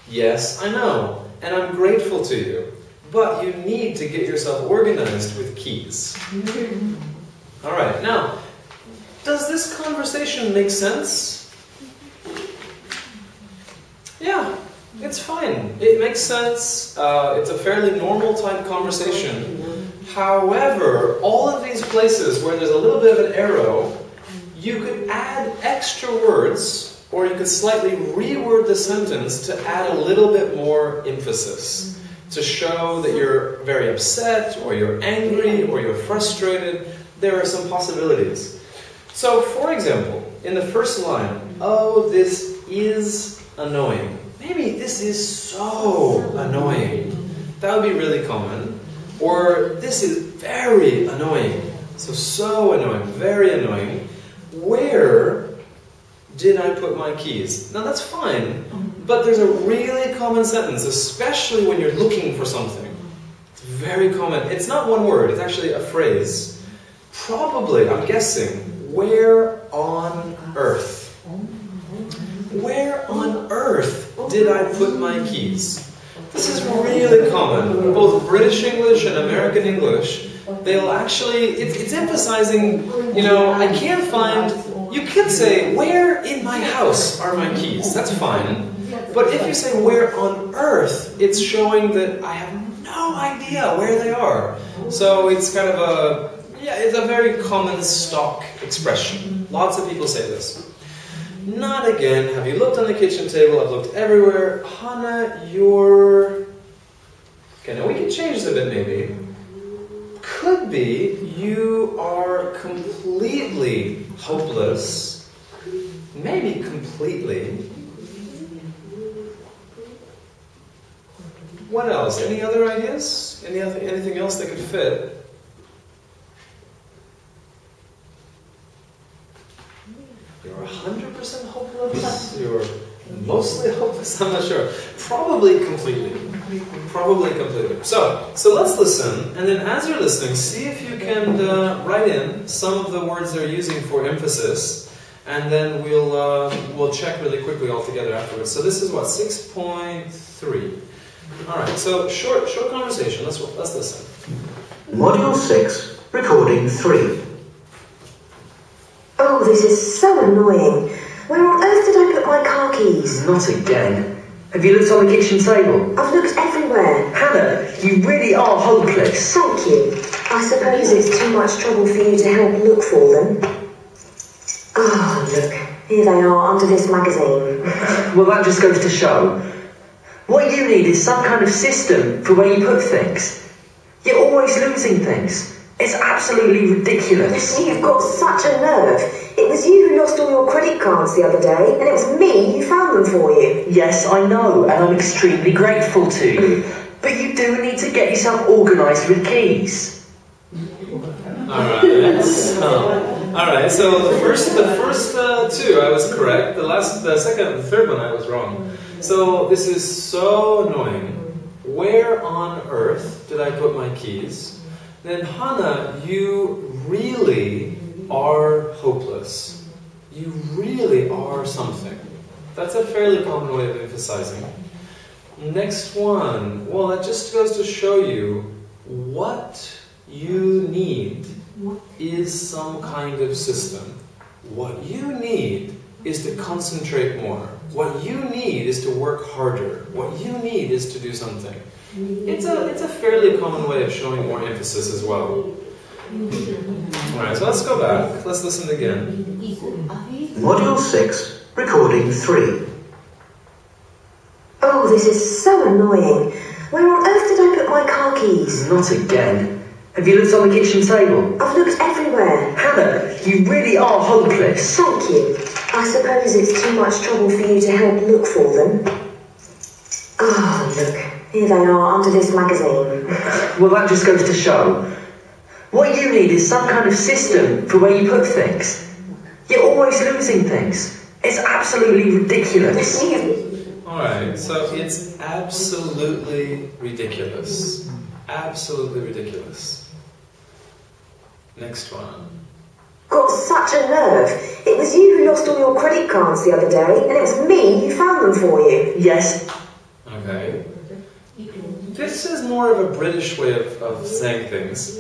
Yes, I know, and I'm grateful to you. But you need to get yourself organized with keys. Alright, now, does this conversation make sense? Yeah, it's fine. It makes sense. It's a fairly normal type conversation. However, all of these places where there's a little bit of an arrow, you could add extra words, or you could slightly reword the sentence to add a little bit more emphasis, to show that you're very upset, or you're angry, or you're frustrated. There are some possibilities. So, for example, in the first line, "Oh, this is annoying." Maybe "this is so annoying." That would be really common. Or "this is very annoying." So annoying, very annoying. Where did I put my keys? Now that's fine, but there's a really common sentence, especially when you're looking for something. It's very common. It's not one word, it's actually a phrase. Probably, I'm guessing, "Where on earth?" Where on earth did I put my keys? This is really common. Both British English and American English, they'll actually, it's emphasizing, I can't find, you could say, "Where in my house are my keys?" That's fine. But if you say "where on earth," it's showing that I have no idea where they are. So it's kind of it's a very common stock expression. Lots of people say this. Not again. Have you looked on the kitchen table? I've looked everywhere. Hannah, you're... Okay, now we can change this a bit maybe. Could be you are completely hopeless. Maybe completely. What else? Any other ideas? Anything else that could fit? You're 100% hopeless? You're mostly hopeless? I'm not sure. Probably completely. Probably completely. So let's listen, and then as you're listening, see if you can write in some of the words they're using for emphasis, and then we'll check really quickly all together afterwards. So this is what, 6.3. Alright, so short conversation. Let's listen. Module 6, Recording 3. Oh, this is so annoying. Where on earth did I put my car keys? Not again. Have you looked on the kitchen table? I've looked everywhere. Hannah, you really are hopeless. Thank you. I suppose it's too much trouble for you to help look for them. Oh, look. Here they are, under this magazine. Well, that just goes to show. What you need is some kind of system for where you put things. You're always losing things. It's absolutely ridiculous. You've got such a nerve. It was you who lost all your credit cards the other day, and it was me who found them for you. Yes, I know, and I'm extremely grateful to you. But you do need to get yourself organised with keys. Alright, so the first two I was correct. The second and third one I was wrong. So this is so annoying. Where on earth did I put my keys? Then Hannah, you really are hopeless. You really are something. That's a fairly common way of emphasizing. Next one. Well, that just goes to show you what you need is some kind of system. What you need is to concentrate more. What you need is to work harder. What you need is to do something. It's a fairly common way of showing more emphasis as well. Alright, so let's go back. Let's listen again. Module 6, Recording 3. Oh, this is so annoying. Where on earth did I put my car keys? Not again. Have you looked on the kitchen table? I've looked everywhere. Hannah, you really are hopeless. Thank you. I suppose it's too much trouble for you to help look for them. Oh, look. Here they are, under this magazine. Well, that just goes to show. What you need is some kind of system for where you put things. You're always losing things. It's absolutely ridiculous. Alright, so it's absolutely ridiculous. Absolutely ridiculous. Next one. Got such a nerve. It was you who lost all your credit cards the other day, and it was me who found them for you. Yes. Okay. This is more of a British way of saying things.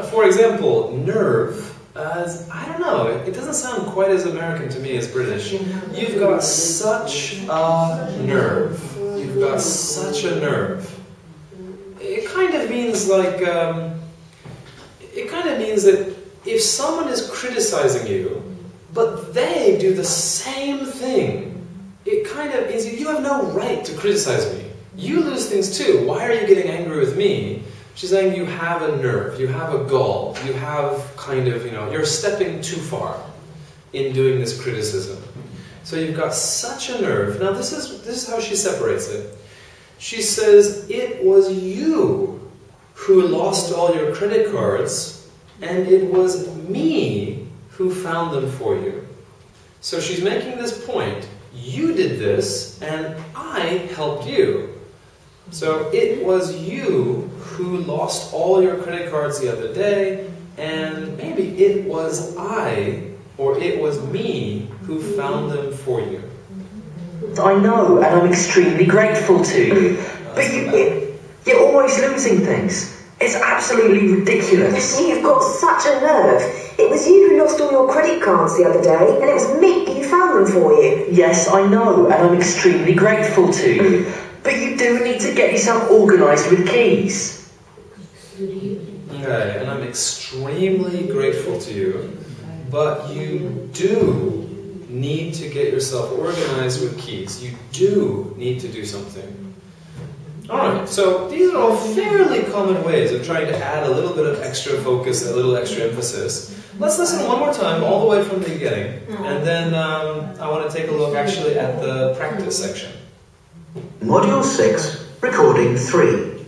For example, nerve. I don't know, it doesn't sound quite as American to me as British. You've got such a nerve. You've got such a nerve. It kind of means like, it kind of means that if someone is criticizing you, but they do the same thing, it kind of means you have no right to criticize me. You lose things too. Why are you getting angry with me? She's saying you have a nerve, you have a gall, you have kind of, you're stepping too far in doing this criticism. So you've got such a nerve. Now this is how she separates it. She says, it was you who lost all your credit cards, and it was me who found them for you. So she's making this point. You did this, and I helped you. So it was you who lost all your credit cards the other day, and maybe it was I, or it was me, who found them for you. I know, and I'm extremely grateful to you. But you're always losing things. It's absolutely ridiculous. You've got such a nerve. It was you who lost all your credit cards the other day, and it was me who found them for you. Yes, I know, and I'm extremely grateful to you. But you do need to get yourself organised with keys. Okay, and I'm extremely grateful to you, but you do need to get yourself organized with keys. You do need to do something. Alright, so these are all fairly common ways of trying to add a little bit of extra focus, a little extra emphasis. Let's listen one more time, all the way from the beginning, and then I want to take a look actually at the practice section. Module 6, Recording 3.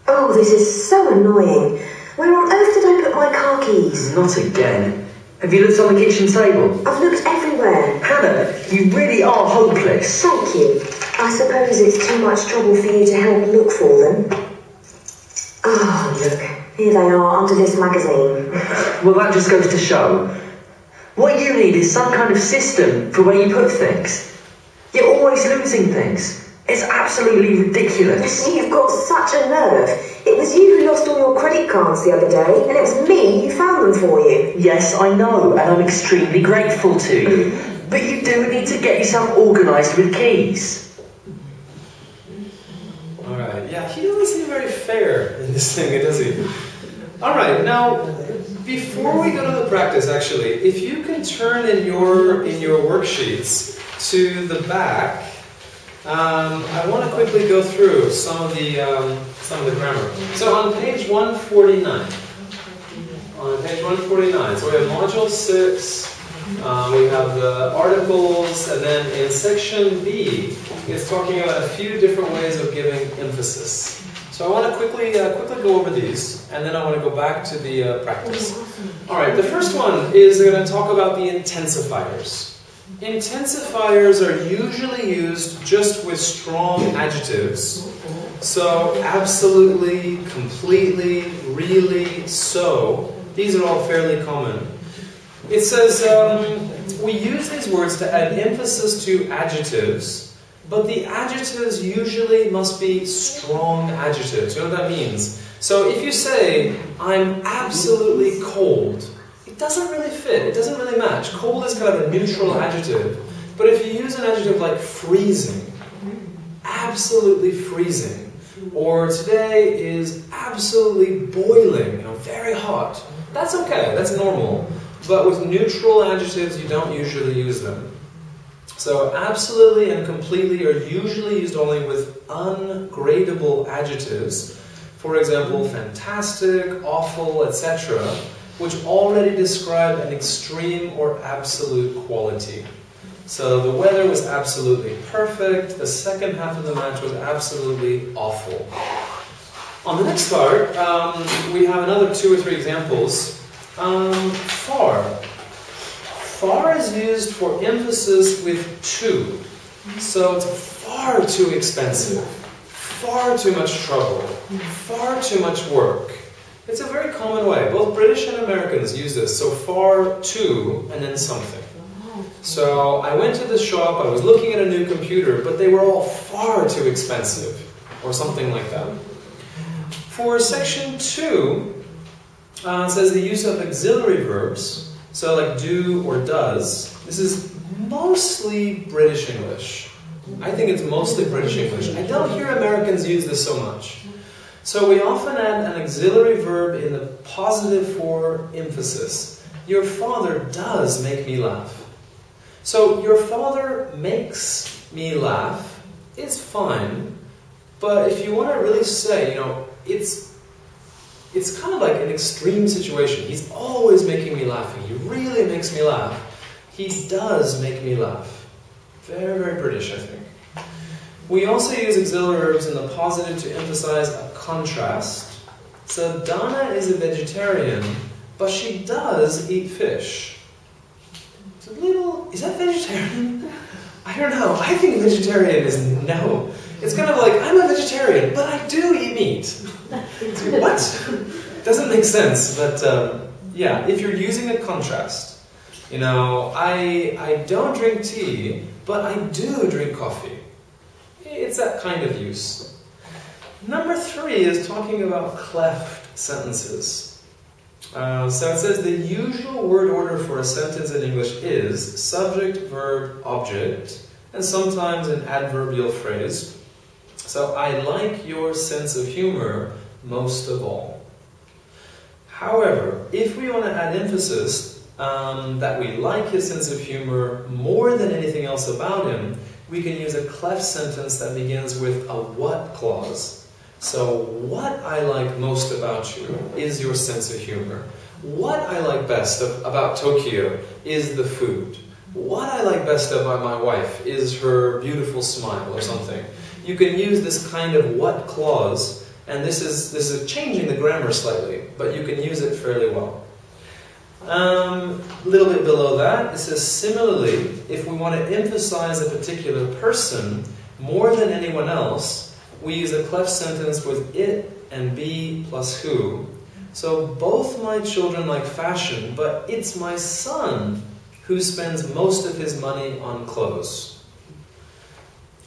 Oh, this is so annoying. Where on earth did I put my car keys? Not again. Have you looked on the kitchen table? I've looked everywhere. Hannah, you really are hopeless. Thank you. I suppose it's too much trouble for you to help look for them. Oh, look. Here they are, under this magazine. Well, that just goes to show. What you need is some kind of system for where you put things. You're always losing things. It's absolutely ridiculous. You've got such a nerve. It was you who lost all your credit cards the other day, and it was me who found them for you. Yes, I know, and I'm extremely grateful to you. But you do need to get yourself organised with keys. Alright, yeah, he doesn't seem very fair in this thing, does he? Alright, now, before we go to the practice, actually, if you can turn in your worksheets to the back, I want to quickly go through some of the grammar. So on page 149, so we have module 6, we have the articles, and then in section B, it's talking about a few different ways of giving emphasis. So I want to quickly go over these, and then I want to go back to the practice. All right, the first one is we're going to talk about the intensifiers. Intensifiers are usually used just with strong adjectives. So, absolutely, completely, really, so. These are all fairly common. It says, we use these words to add emphasis to adjectives, but the adjectives usually must be strong adjectives. You know what that means? So if you say, I'm absolutely cold, it doesn't really fit, it doesn't really match. Cold is kind of a neutral adjective. But if you use an adjective like freezing, absolutely freezing, or today is absolutely boiling, you know, very hot, that's okay, that's normal. But with neutral adjectives, you don't usually use them. So absolutely and completely are usually used only with ungradable adjectives. For example, fantastic, awful, etc., which already describe an extreme or absolute quality. So the weather was absolutely perfect, the second half of the match was absolutely awful. On the next part, we have another 2 or 3 examples. Far. Far is used for emphasis with to. So it's far too expensive, far too much trouble, far too much work. It's a very common way. Both British and Americans use this. So far to and then something. So I went to the shop, I was looking at a new computer, but they were all far too expensive, or something like that. For section 2, it says the use of auxiliary verbs, so like do or does. This is mostly British English. I think it's mostly British English. I don't hear Americans use this so much. So we often add an auxiliary verb in the positive for emphasis. Your father does make me laugh. So your father makes me laugh is fine, but if you want to really say, you know, it's kind of like an extreme situation. He's always making me laugh. He really makes me laugh. He does make me laugh. Very, very British, I think. We also use auxiliary verbs in the positive to emphasize a contrast. So Donna is a vegetarian, but she does eat fish. It's a little... Is that vegetarian? I don't know. I think vegetarian is no. It's kind of like, I'm a vegetarian, but I do eat meat. What? Doesn't make sense, but yeah, if you're using a contrast, you know, I don't drink tea, but I do drink coffee. It's that kind of use. Number 3 is talking about cleft sentences. So it says the usual word order for a sentence in English is subject, verb, object, and sometimes an adverbial phrase. So I like your sense of humor most of all. However, if we want to add emphasis that we like his sense of humor more than anything else about him, we can use a cleft sentence that begins with a what clause. So, what I like most about you is your sense of humor. What I like best about Tokyo is the food. What I like best about my wife is her beautiful smile or something. You can use this kind of what clause, and this is changing the grammar slightly, but you can use it fairly well. A little bit below that, it says similarly, if we want to emphasize a particular person more than anyone else, we use a cleft sentence with it and be plus who. So both my children like fashion, but it's my son who spends most of his money on clothes.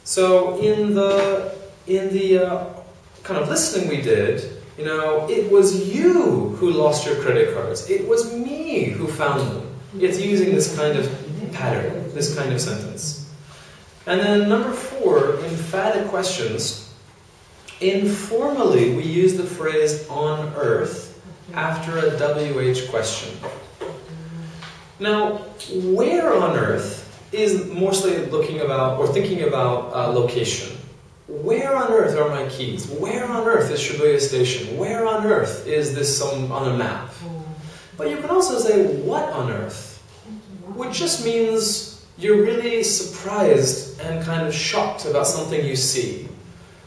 So in the kind of listening we did, you know, it was you who lost your credit cards. It was me who found them. It's using this kind of pattern, this kind of sentence. And then number 4, emphatic questions. Informally, we use the phrase on earth after a WH question. Now, where on earth is mostly looking about or thinking about location. Where on earth are my keys? Where on earth is Shibuya Station? Where on earth is this on a map? But you can also say, what on earth? Which just means you're really surprised and kind of shocked about something you see.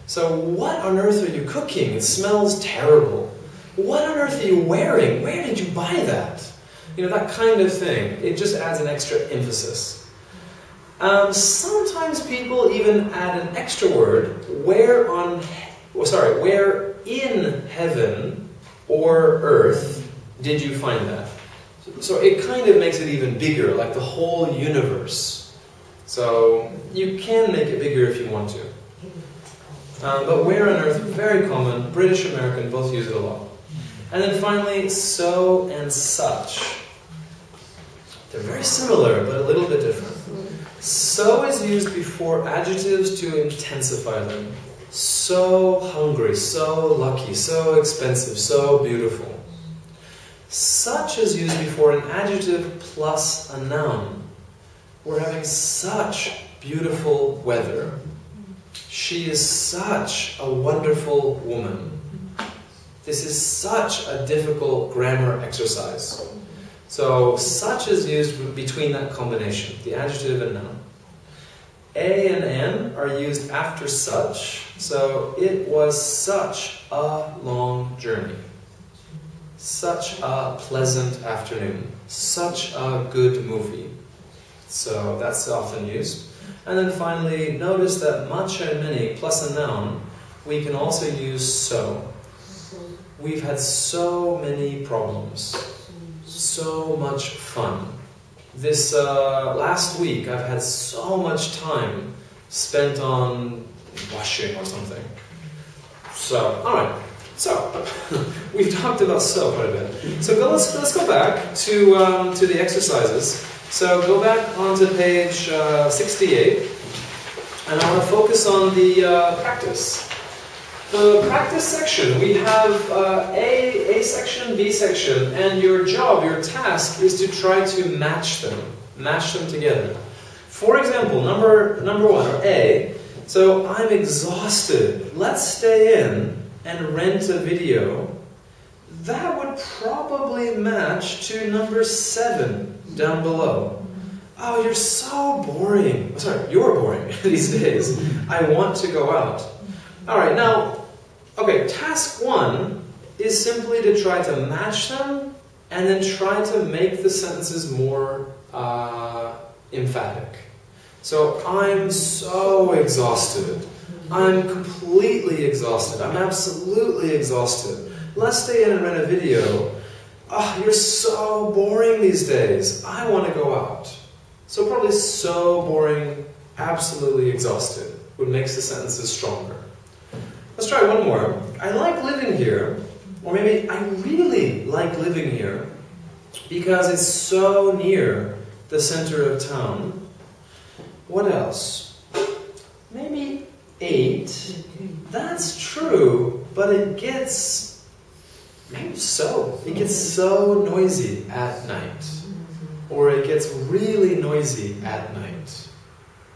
So, what on earth are you cooking? It smells terrible. What on earth are you wearing? Where did you buy that? You know, that kind of thing. It just adds an extra emphasis. Sometimes people even add an extra word, where in heaven or earth did you find that? So it kind of makes it even bigger, like the whole universe. So you can make it bigger if you want to. But where on earth, very common, British, American, both use it a lot. And then finally, so and such. They're very similar, but a little bit different. So is used before adjectives to intensify them. So hungry, so lucky, so expensive, so beautiful. Such is used before an adjective plus a noun. We're having such beautiful weather. She is such a wonderful woman. This is such a difficult grammar exercise. So such is used between that combination, the adjective and noun. A and N are used after such, so it was such a long journey. Such a pleasant afternoon. Such a good movie. So that's often used. And then finally, notice that much and many plus a noun, we can also use so. We've had so many problems. So much fun. This last week I've had so much time spent on washing or something. So, alright. So, we've talked about so quite a bit. So let's go back to the exercises. So go back onto page 68, and I want to focus on the practice. The practice section, we have A section, B section, and your job, your task is to try to match them together. For example, number one, or A, so I'm exhausted. Let's stay in and rent a video. That would probably match to number 7 down below. Oh, you're so boring. Sorry, you're boring these days. I want to go out. Alright, now, okay, task 1 is simply to try to match them and then try to make the sentences more emphatic. So, I'm so exhausted. I'm completely exhausted. I'm absolutely exhausted. Let's stay in and rent a video. Oh, you're so boring these days. I want to go out. So probably so boring, absolutely exhausted would make the sentences stronger. Let's try one more. I like living here, or maybe I really like living here because it's so near the center of town. What else? Maybe 8. That's true, but it gets so noisy at night. Or it gets really noisy at night.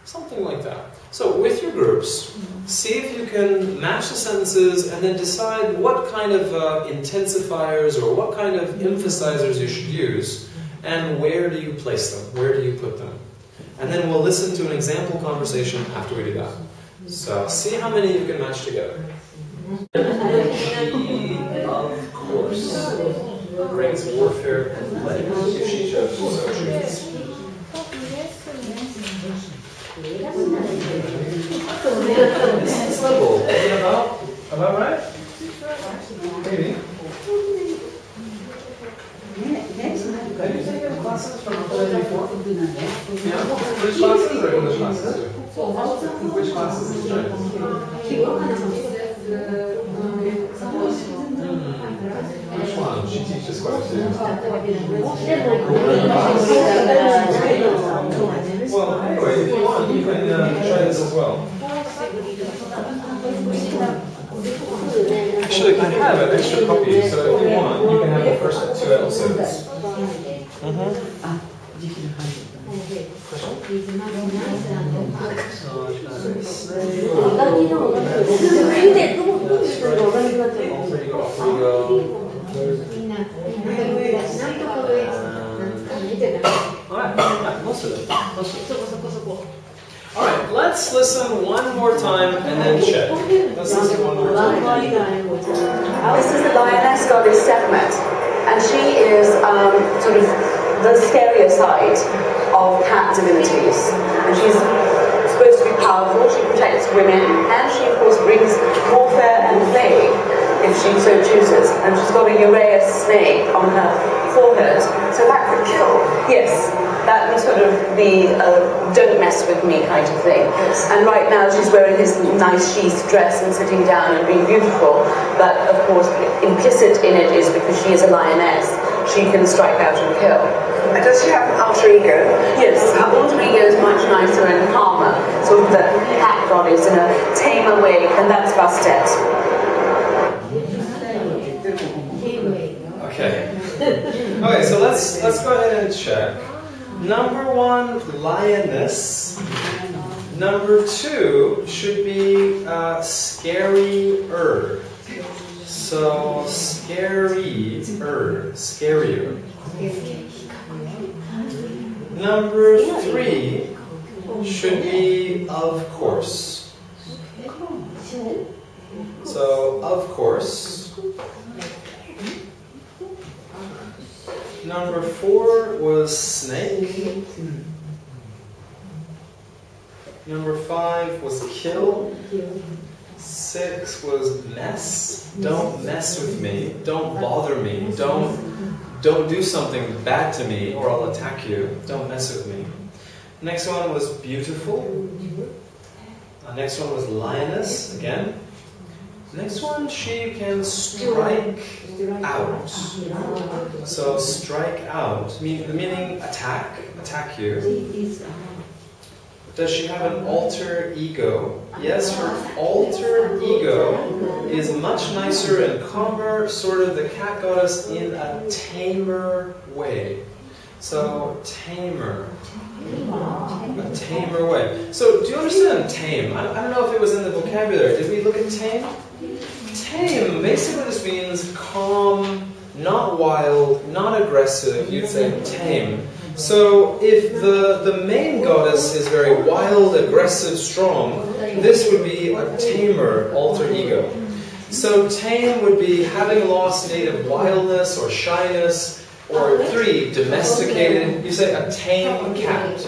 Something like that. So with your groups, see if you can match the sentences and then decide what kind of intensifiers or what kind of emphasizers you should use and where do you place them, where do you put them. And then we'll listen to an example conversation after we do that. So see how many you can match together. Of course, brings warfare and life if she chose so choose. This level, is it about right? Maybe. Have you taken classes from Australia before? Yeah? Which classes or English classes? Which classes is Which one? She teaches quite a few. Well, anyway, if you want, you can try this as well. Actually, I have an extra copy, so if you want, you can have the first 2 episodes. Alright, let's listen one more time and then check. Let's listen one more time. This is the lioness goddess Sekhmet, and she is sort of the scarier side of cat divinities. And she's supposed to be powerful, she protects women, and she of course brings warfare and plague if she so chooses. And she's got a Uranus snake on her forehead, so that could kill. Yes, that would sort of be a don't mess with me kind of thing. And right now she's wearing this nice sheath dress and sitting down and being beautiful, but of course implicit in it is because she is a lioness, she can strike out and kill. And does she have an alter ego? Yes, her alter ego is much nicer and calmer, sort of the cat goddess in a tamer way, and that's Bastet. Okay. Okay, so let's go ahead and check. Number 1, lioness. Number 2 should be scarier. So scarier. Number 3 should be of course. So of course. Number 4 was snake. Number 5 was kill. 6 was mess. Don't mess with me. Don't bother me. Don't do something bad to me or I'll attack you. Don't mess with me. Next one was beautiful. Next one was lioness again. Next one, she can strike out. So strike out, meaning attack you. Does she have an alter ego? Yes, her alter ego is much nicer and calmer, sort of the cat goddess in a tamer way. So tamer. A tamer way. So do you understand tame? I don't know if it was in the vocabulary. Did we look at tame? Tame, basically this means calm, not wild, not aggressive. You'd say tame. So if the main goddess is very wild, aggressive, strong, this would be a tamer alter ego. So tame would be having lost native wildness or shyness. Or 3, domesticated. You say a tame cat.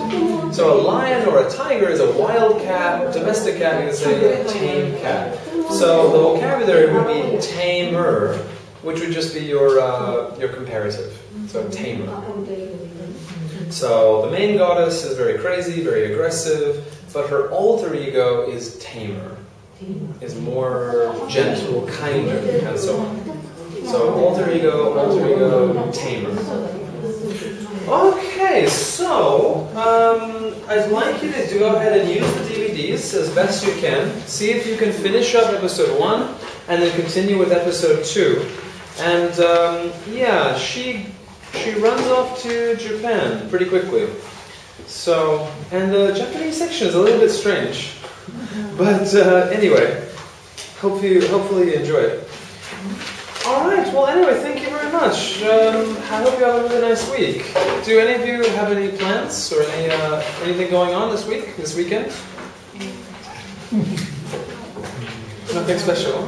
So a lion or a tiger is a wild cat. Domestic cat, you would say a tame cat. So the vocabulary would be tamer, which would just be your comparative. So tamer. So the main goddess is very crazy, very aggressive, but her alter ego is tamer, is more gentle, kinder, and so on. So alter ego, tamer. Okay, so I'd like you to go ahead and use the DVDs as best you can. See if you can finish up episode 1 and then continue with episode 2. And yeah, she runs off to Japan pretty quickly. So, and the Japanese section is a little bit strange. But anyway, hopefully you enjoy it. Alright, well anyway, thank you very much. I hope you have a really nice week. Do any of you have any plans or anything going on this weekend? Nothing special?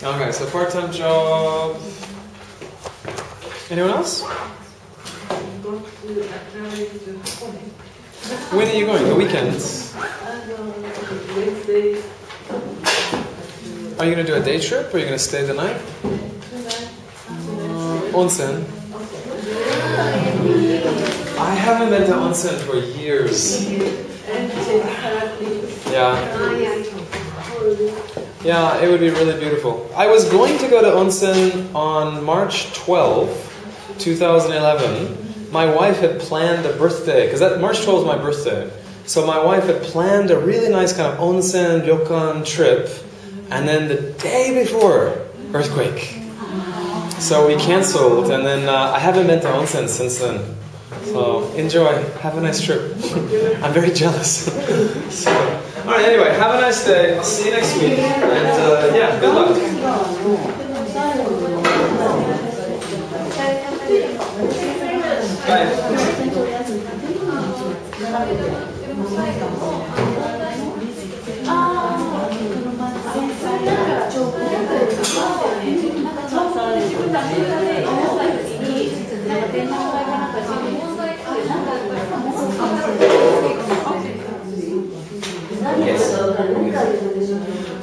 Okay, so part-time job. Anyone else? When are you going? The weekends? Are you going to do a day trip or are you going to stay the night? Onsen. I haven't been to onsen for years. Yeah, it would be really beautiful. I was going to go to onsen on March 12, 2011. My wife had planned a birthday, because March 12 is my birthday. So my wife had planned a really nice kind of onsen, ryokan trip. And then the day before, earthquake. So we cancelled, and then I haven't been to onsen since then. So enjoy, have a nice trip. I'm very jealous. So, all right, anyway, have a nice day. I'll see you next week, and yeah, good luck. Bye.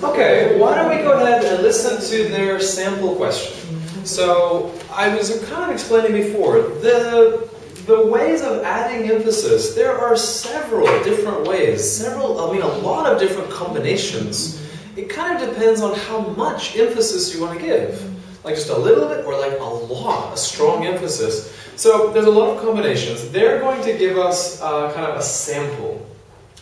Okay, why don't we go ahead and listen to their sample question. So I was kind of explaining before, the ways of adding emphasis, there are several different ways, a lot of different combinations. It kind of depends on how much emphasis you want to give. Like just a little bit or like a lot, a strong emphasis. So there's a lot of combinations. They're going to give us kind of a sample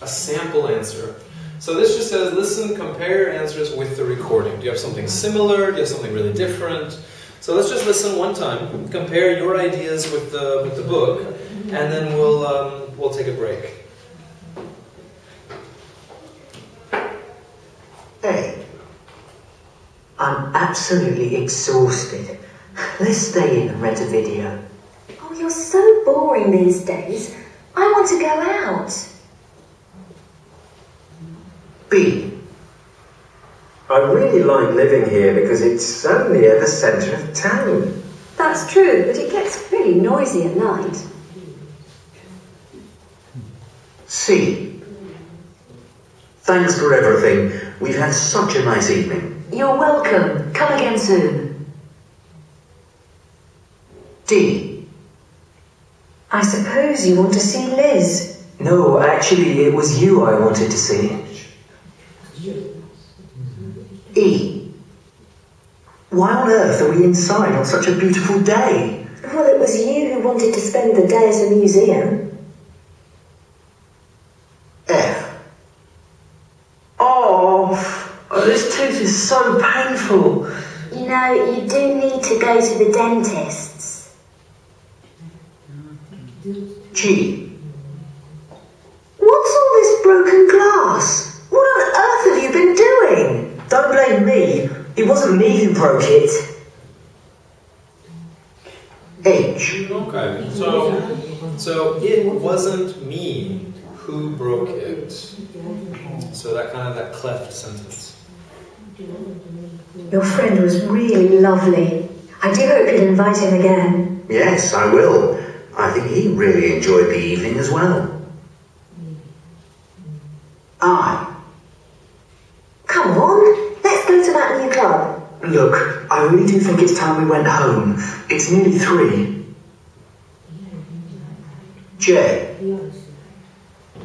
answer. So this just says, listen, compare your answers with the recording. Do you have something similar? Do you have something really different? So let's just listen one time, compare your ideas with the book, and then we'll take a break. Hey, I'm absolutely exhausted. Let's stay in and rent a video. Oh, you're so boring these days. I want to go out. B. I really like living here because it's so near the centre of town. That's true, but it gets pretty noisy at night. C. Thanks for everything. We've had such a nice evening. You're welcome. Come again soon. D. I suppose you want to see Liz. No, actually, it was you I wanted to see. E. Why on earth are we inside on such a beautiful day? Well, it was you who wanted to spend the day at a museum. F. Oh, this tooth is so painful. You know, you do need to go to the dentist's. G. What's all this broken glass? What on earth have you been doing? Don't blame me. It wasn't me who broke it. H. Okay, so it wasn't me who broke it. So that cleft sentence. Your friend was really lovely. I do hope you'll invite him again. Yes, I will. I think he really enjoyed the evening as well. I. Come on, let's go to that new club. Look, I really do think it's time we went home. It's nearly 3. J.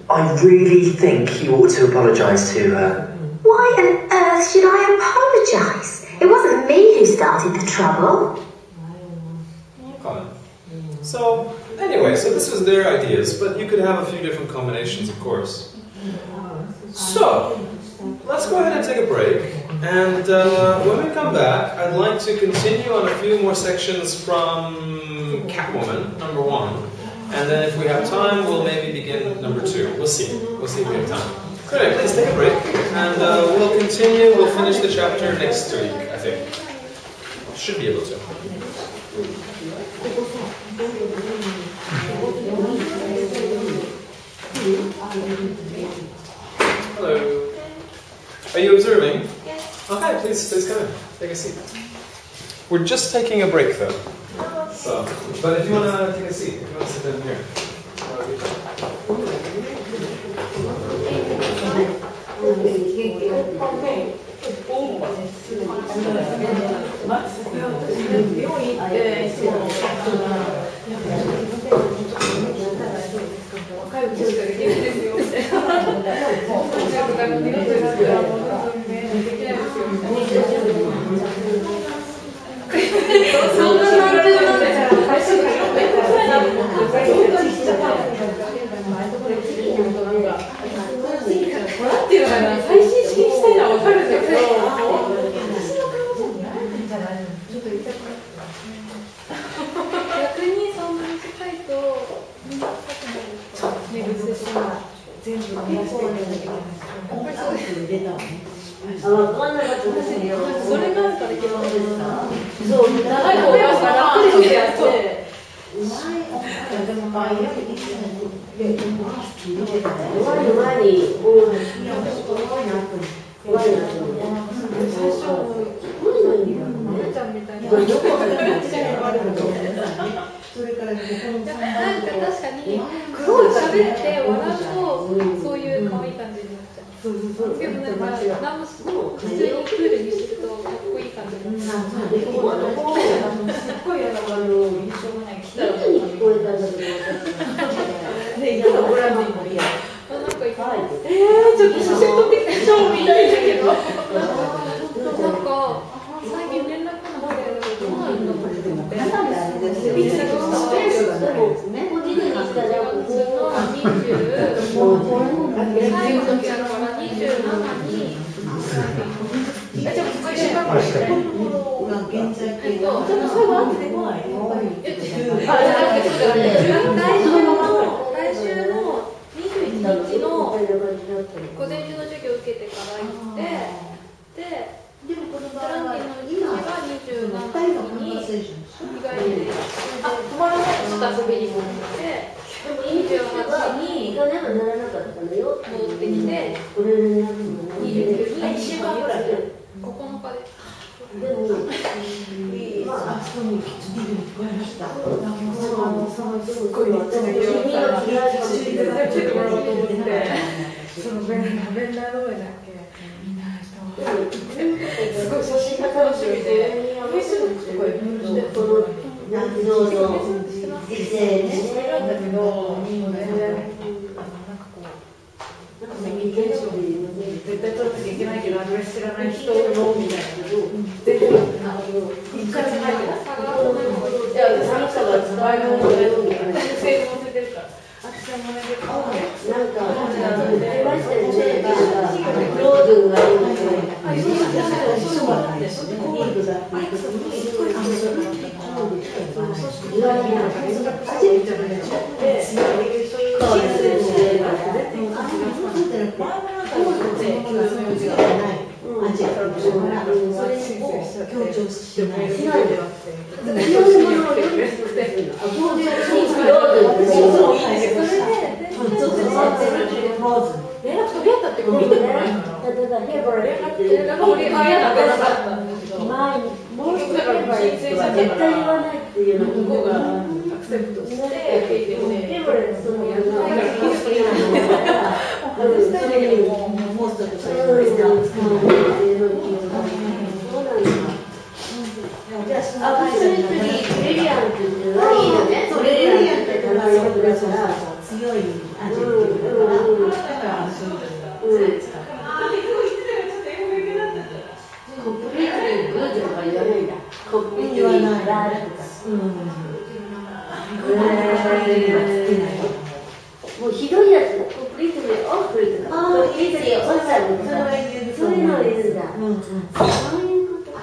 I really think you ought to apologise to her. Why on earth should I apologise? It wasn't me who started the trouble. Okay. So, anyway, so this was their ideas, but you could have a few different combinations, of course. So, let's go ahead and take a break, and when we come back, I'd like to continue on a few more sections from Catwoman, number 1, and then if we have time, we'll maybe begin number 2. We'll see if we have time. So anyway, please take a break, and we'll continue, we'll finish the chapter next week, I think. Should be able to. Hello. Are you observing? Yes. Okay, please come in. Take a seat. We're just taking a break though. So, but if you want to take a seat, if you want to sit down here. でもなんか何も普通にプールにするとかっこいい感じの。すっごいしょうがない来たら。に聞こえたんだけど。ね、いたらブランディングいいや。なんかちょっと写真撮ってきて超見たいんだけど。なんか最近連絡なくてどうなるんだろうって思って。個人にしたら普通の20最後のちゃんから27にじゃあここ一緒かもしれない。現在形がちょっと最後後で来ない。来週の21日の午前中の授業を受けてから行って、で、でもこの場合はトランキーの日が27日に日帰りで、泊まらないとちょっと遊びに行って、28日に戻ってきて、29日に1週間ぐらいで9日で。でも、あそこにビルに聞こえました。すごいめっちゃ言うから、教えてもらおうと思って、そのベンダーの上だっけ、みんなの人がすごい写真が楽しみで、フェイスブックとかしてるんだけど、絶対撮らなきゃいけないけど、アドレス知らない人のみたいな。全然、一回じゃないけど、いや、その人が前の方で、修正も載せてるから。あっちゃんもね、なんか、出ましたよね。ロードがあるんで。そうなんですね。コールだっていうことにすごい感謝があったから、言われない。初めてじゃないでしょ。そうですね。強調しない。連絡取り合ったってことでもないから。例えばヘブレットって連絡取り合ったらなかったんだけど、前にもう一つヘブレットは絶対言わないっていうの向こうがアクセプトして、ヘブレットのやつがもうちょっとそれを使う。アクセントにブリリアントっていうのはいいのね。そう、ブリリアントっていうのは強い味っていうから、だからそういうのを使う。コンプリートにグーとか言わないんだ。コンプリートにバーとか。もうひどいやつ、コンプリートにオフルとか、コンプリートにオフルとか、そういうのを言うんだ。そういうことか。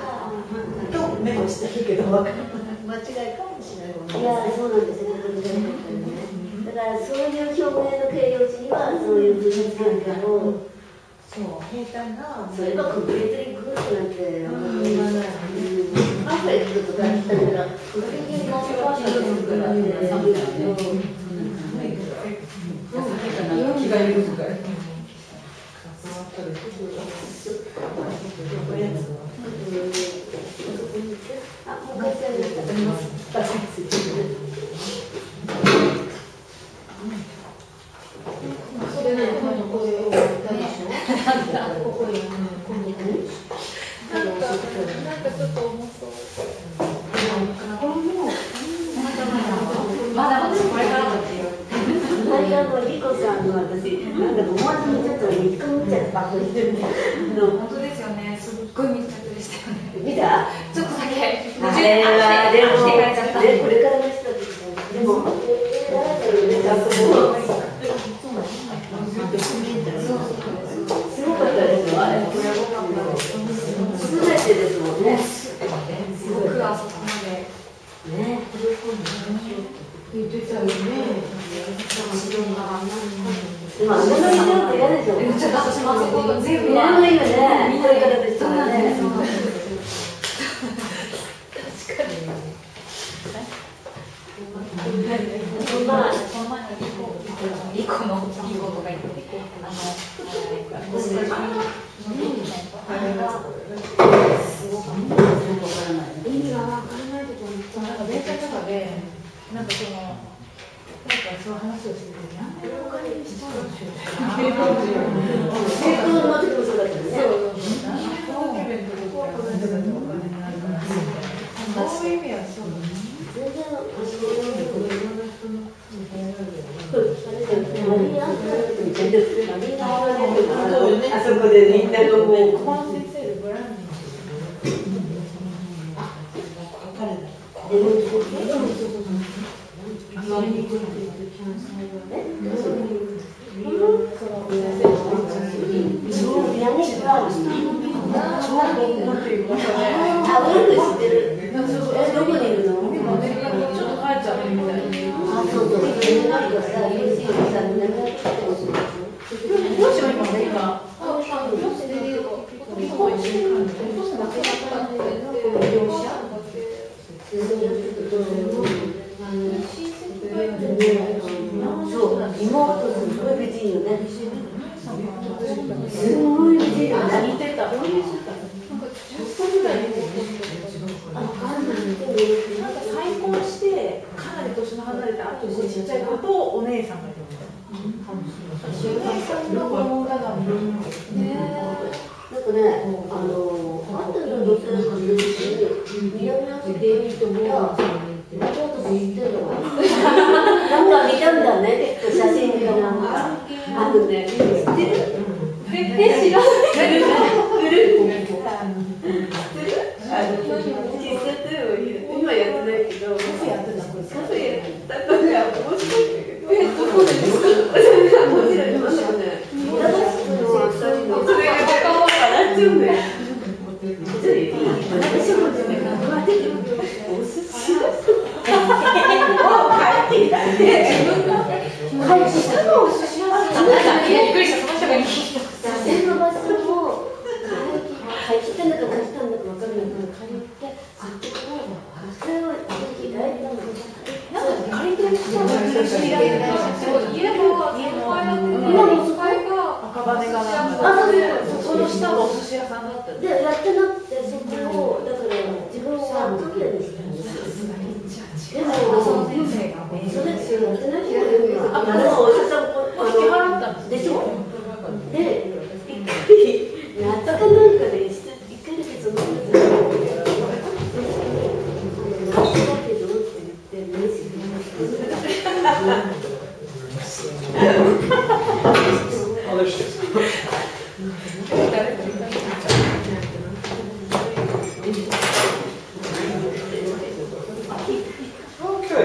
メモしてるけど、間違いかもしれない。いや、そうなんですよ。だからそういう表明の形容詞にはそういうふうに使うけど、そう、平坦な。それがコンプリートにグーなんて言わない。パーフェクトとか言ったら、それにパーフェクトとかって言うけど、気が緩むから。あ、もう一回やります。なんかちょっと重そう。まだまだこれからだっていう。リコさんの私、なんだか思わずにちょっと一個見ちゃった。本当ですよね。すっごい密着でしたよね。見た？ちょっとだけ。でもこれからの人たちでもすごかったですよ。あれ。すべてですもんね。すごくあそこまで。ね。言ってたよね。でもあの人って嫌でしょ。ちょっと私もあそこ全部嫌の意味ね。これからですよね。確かに。まあ、その前にリコのとか言って、意味がわからないところに、なんか電車とかで、なんかその、そういう話をしてるとき、なんでお金にしたの？あそこでみんながもう小松先生でブランディング彼だ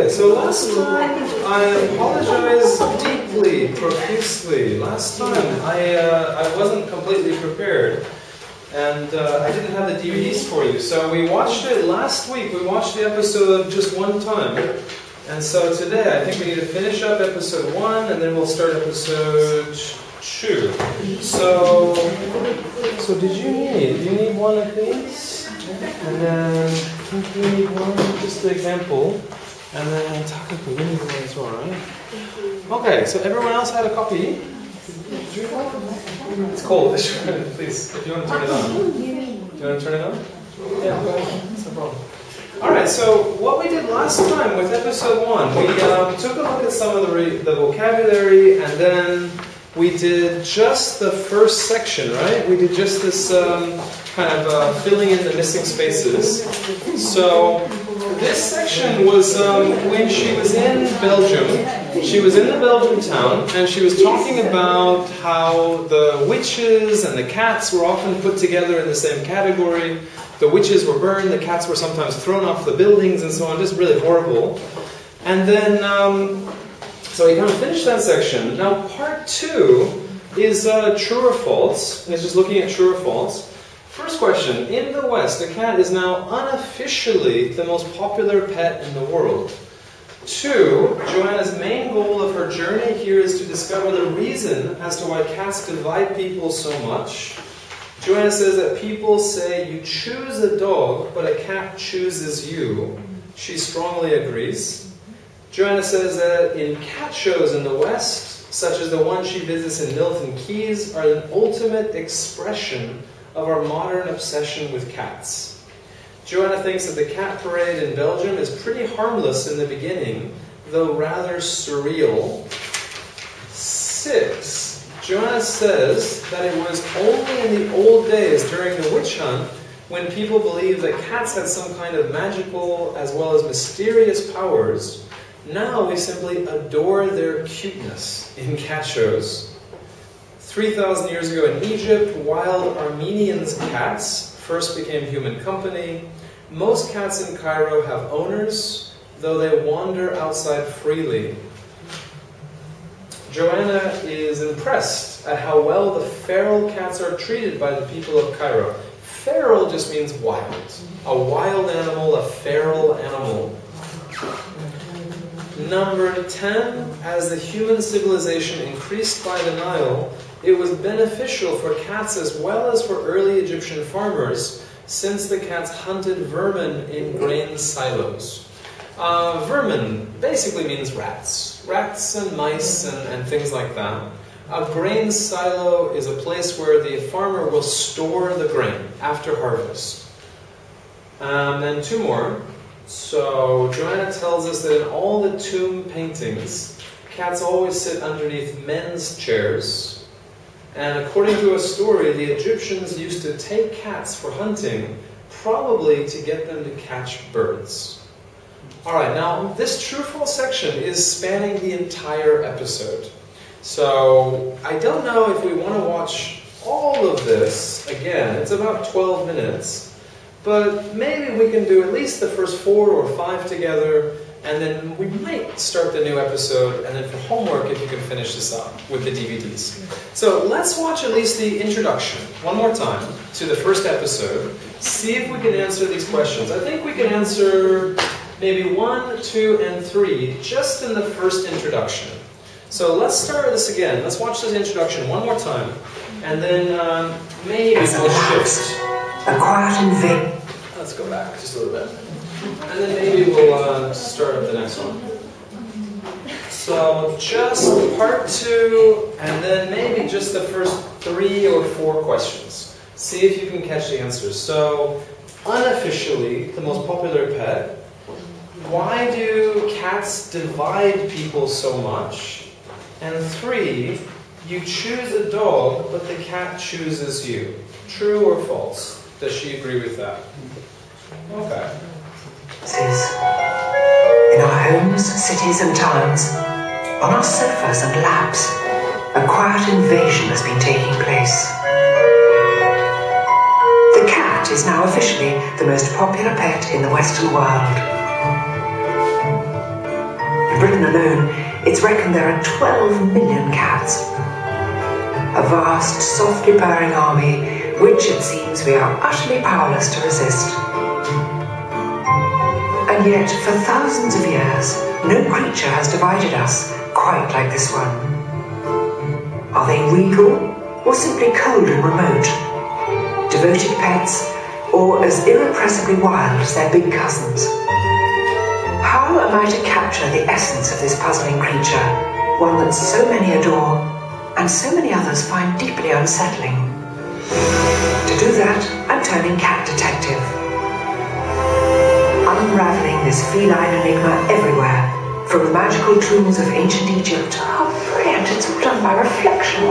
So last time, I apologize deeply, profusely. Last time, I wasn't completely prepared, and I didn't have the DVDs for you. So we watched it last week. We watched the episode just one time, and so today I think we need to finish up episode 1, and then we'll start episode 2. So did you need one of these? And then I think you need one, just an example. And then Takaku, you need one as well, right? Okay, so everyone else had a copy? It's cold, please, if you want to turn it on. Do you want to turn it on? Yeah, go ahead, that's no problem. Alright, so what we did last time with episode 1, we took a look at some of the vocabulary, and then we did just the first section, right? We did just this kind of filling in the missing spaces. So this section was when she was in Belgium. She was in the Belgian town, and she was talking about how the witches and the cats were often put together in the same category. The witches were burned, the cats were sometimes thrown off the buildings and so on, just really horrible. And then, so we kind of finished that section. Now part 2 is true or false. It's just looking at true or false. First question, in the West, a cat is now unofficially the most popular pet in the world. 2, Joanna's main goal of her journey here is to discover the reason as to why cats divide people so much. Joanna says that people say you choose a dog, but a cat chooses you. She strongly agrees. Joanna says that in cat shows in the West, such as the one she visits in Milton Keyes, are an ultimate expression of our modern obsession with cats. Joanna thinks that the cat parade in Belgium is pretty harmless in the beginning, though rather surreal. 6. Joanna says that it was only in the old days during the witch hunt when people believed that cats had some kind of magical as well as mysterious powers. Now we simply adore their cuteness in cat shows. 3,000 years ago in Egypt, wild Armenians' cats first became human company. Most cats in Cairo have owners, though they wander outside freely. Joanna is impressed at how well the feral cats are treated by the people of Cairo. Feral just means wild. A wild animal, a feral animal. Number 10, as the human civilization increased by the Nile, it was beneficial for cats as well as for early Egyptian farmers, since the cats hunted vermin in grain silos. Vermin basically means rats. Rats and mice and things like that. A grain silo is a place where the farmer will store the grain after harvest. And 2 more. So Joanna tells us that in all the tomb paintings, cats always sit underneath men's chairs. And according to a story, the Egyptians used to take cats for hunting, probably to get them to catch birds. Alright, now this true-false section is spanning the entire episode. So I don't know if we want to watch all of this again. It's about 12 minutes. But maybe we can do at least the first 4 or 5 together, and then we might start the new episode, and then for homework, if you can finish this up with the DVDs. So let's watch at least the introduction one more time to the first episode. See if we can answer these questions. I think we can answer maybe 1, 2, and 3 just in the first introduction. So let's start this again. Let's watch this introduction one more time, and then maybe we'll shift. A quiet and Let's go back just a little bit. And then maybe we'll start up the next one. So just part 2, and then maybe just the first 3 or 4 questions. See if you can catch the answers. So, unofficially, the most popular pet. Why do cats divide people so much? And 3, you choose a dog, but the cat chooses you. True or false? Does she agree with that? Okay. In our homes, cities and towns, on our sofas and laps, a quiet invasion has been taking place. The cat is now officially the most popular pet in the Western world. In Britain alone, it's reckoned there are 12 million cats. A vast, softly purring army which it seems we are utterly powerless to resist. And yet, for thousands of years, no creature has divided us quite like this one. Are they regal, or simply cold and remote? Devoted pets, or as irrepressibly wild as their big cousins? How am I to capture the essence of this puzzling creature, one that so many adore, and so many others find deeply unsettling? To do that, I'm turning cat detective. Unraveling this feline enigma everywhere, from the magical tombs of ancient Egypt, how brilliant, it's all done by reflection,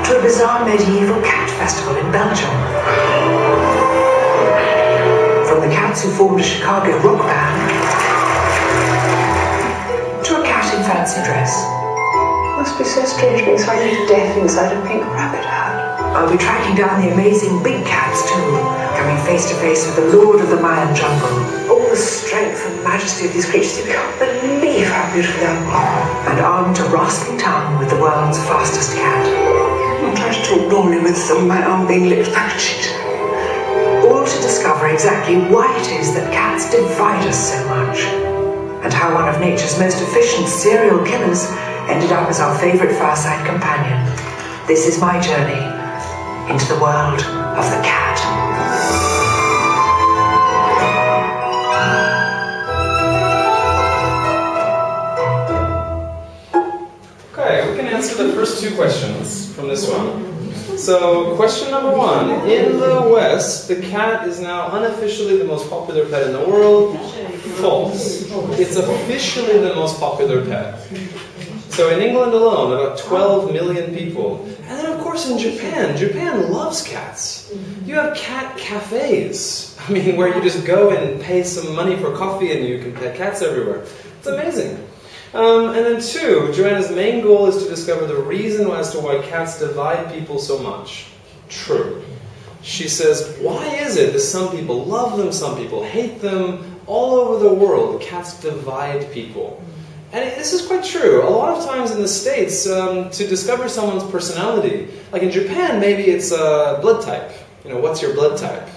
to a bizarre medieval cat festival in Belgium. From the cats who formed a Chicago rock band, to a cat in fancy dress. Must be so strange being slightly deaf inside a pink rabbit hat. I'll be tracking down the amazing big cats too, coming face to face with the lord of the Mayan jungle. All the strength and majesty of these creatures, you can't believe how beautiful they are. And armed to rasping tongue with the world's fastest cat. I'll try to talk normally with them, my arm being licked by a cheetah. All to discover exactly why it is that cats divide us so much. And how one of nature's most efficient serial killers ended up as our favourite fireside companion. This is my journey into the world of the cat. Okay, we can answer the first 2 questions from this one. So, question number 1. In the West, the cat is now unofficially the most popular pet in the world. False. It's officially the most popular pet. So in England alone, about 12 million people. And then of course in Japan, Japan loves cats. You have cat cafes. I mean, where you just go and pay some money for coffee and you can pet cats everywhere. It's amazing. And then 2, Joanna's main goal is to discover the reason as to why cats divide people so much. True. She says, why is it that some people love them, some people hate them? All over the world, cats divide people. And this is quite true. A lot of times in the States, to discover someone's personality, like in Japan, maybe it's blood type. You know, what's your blood type?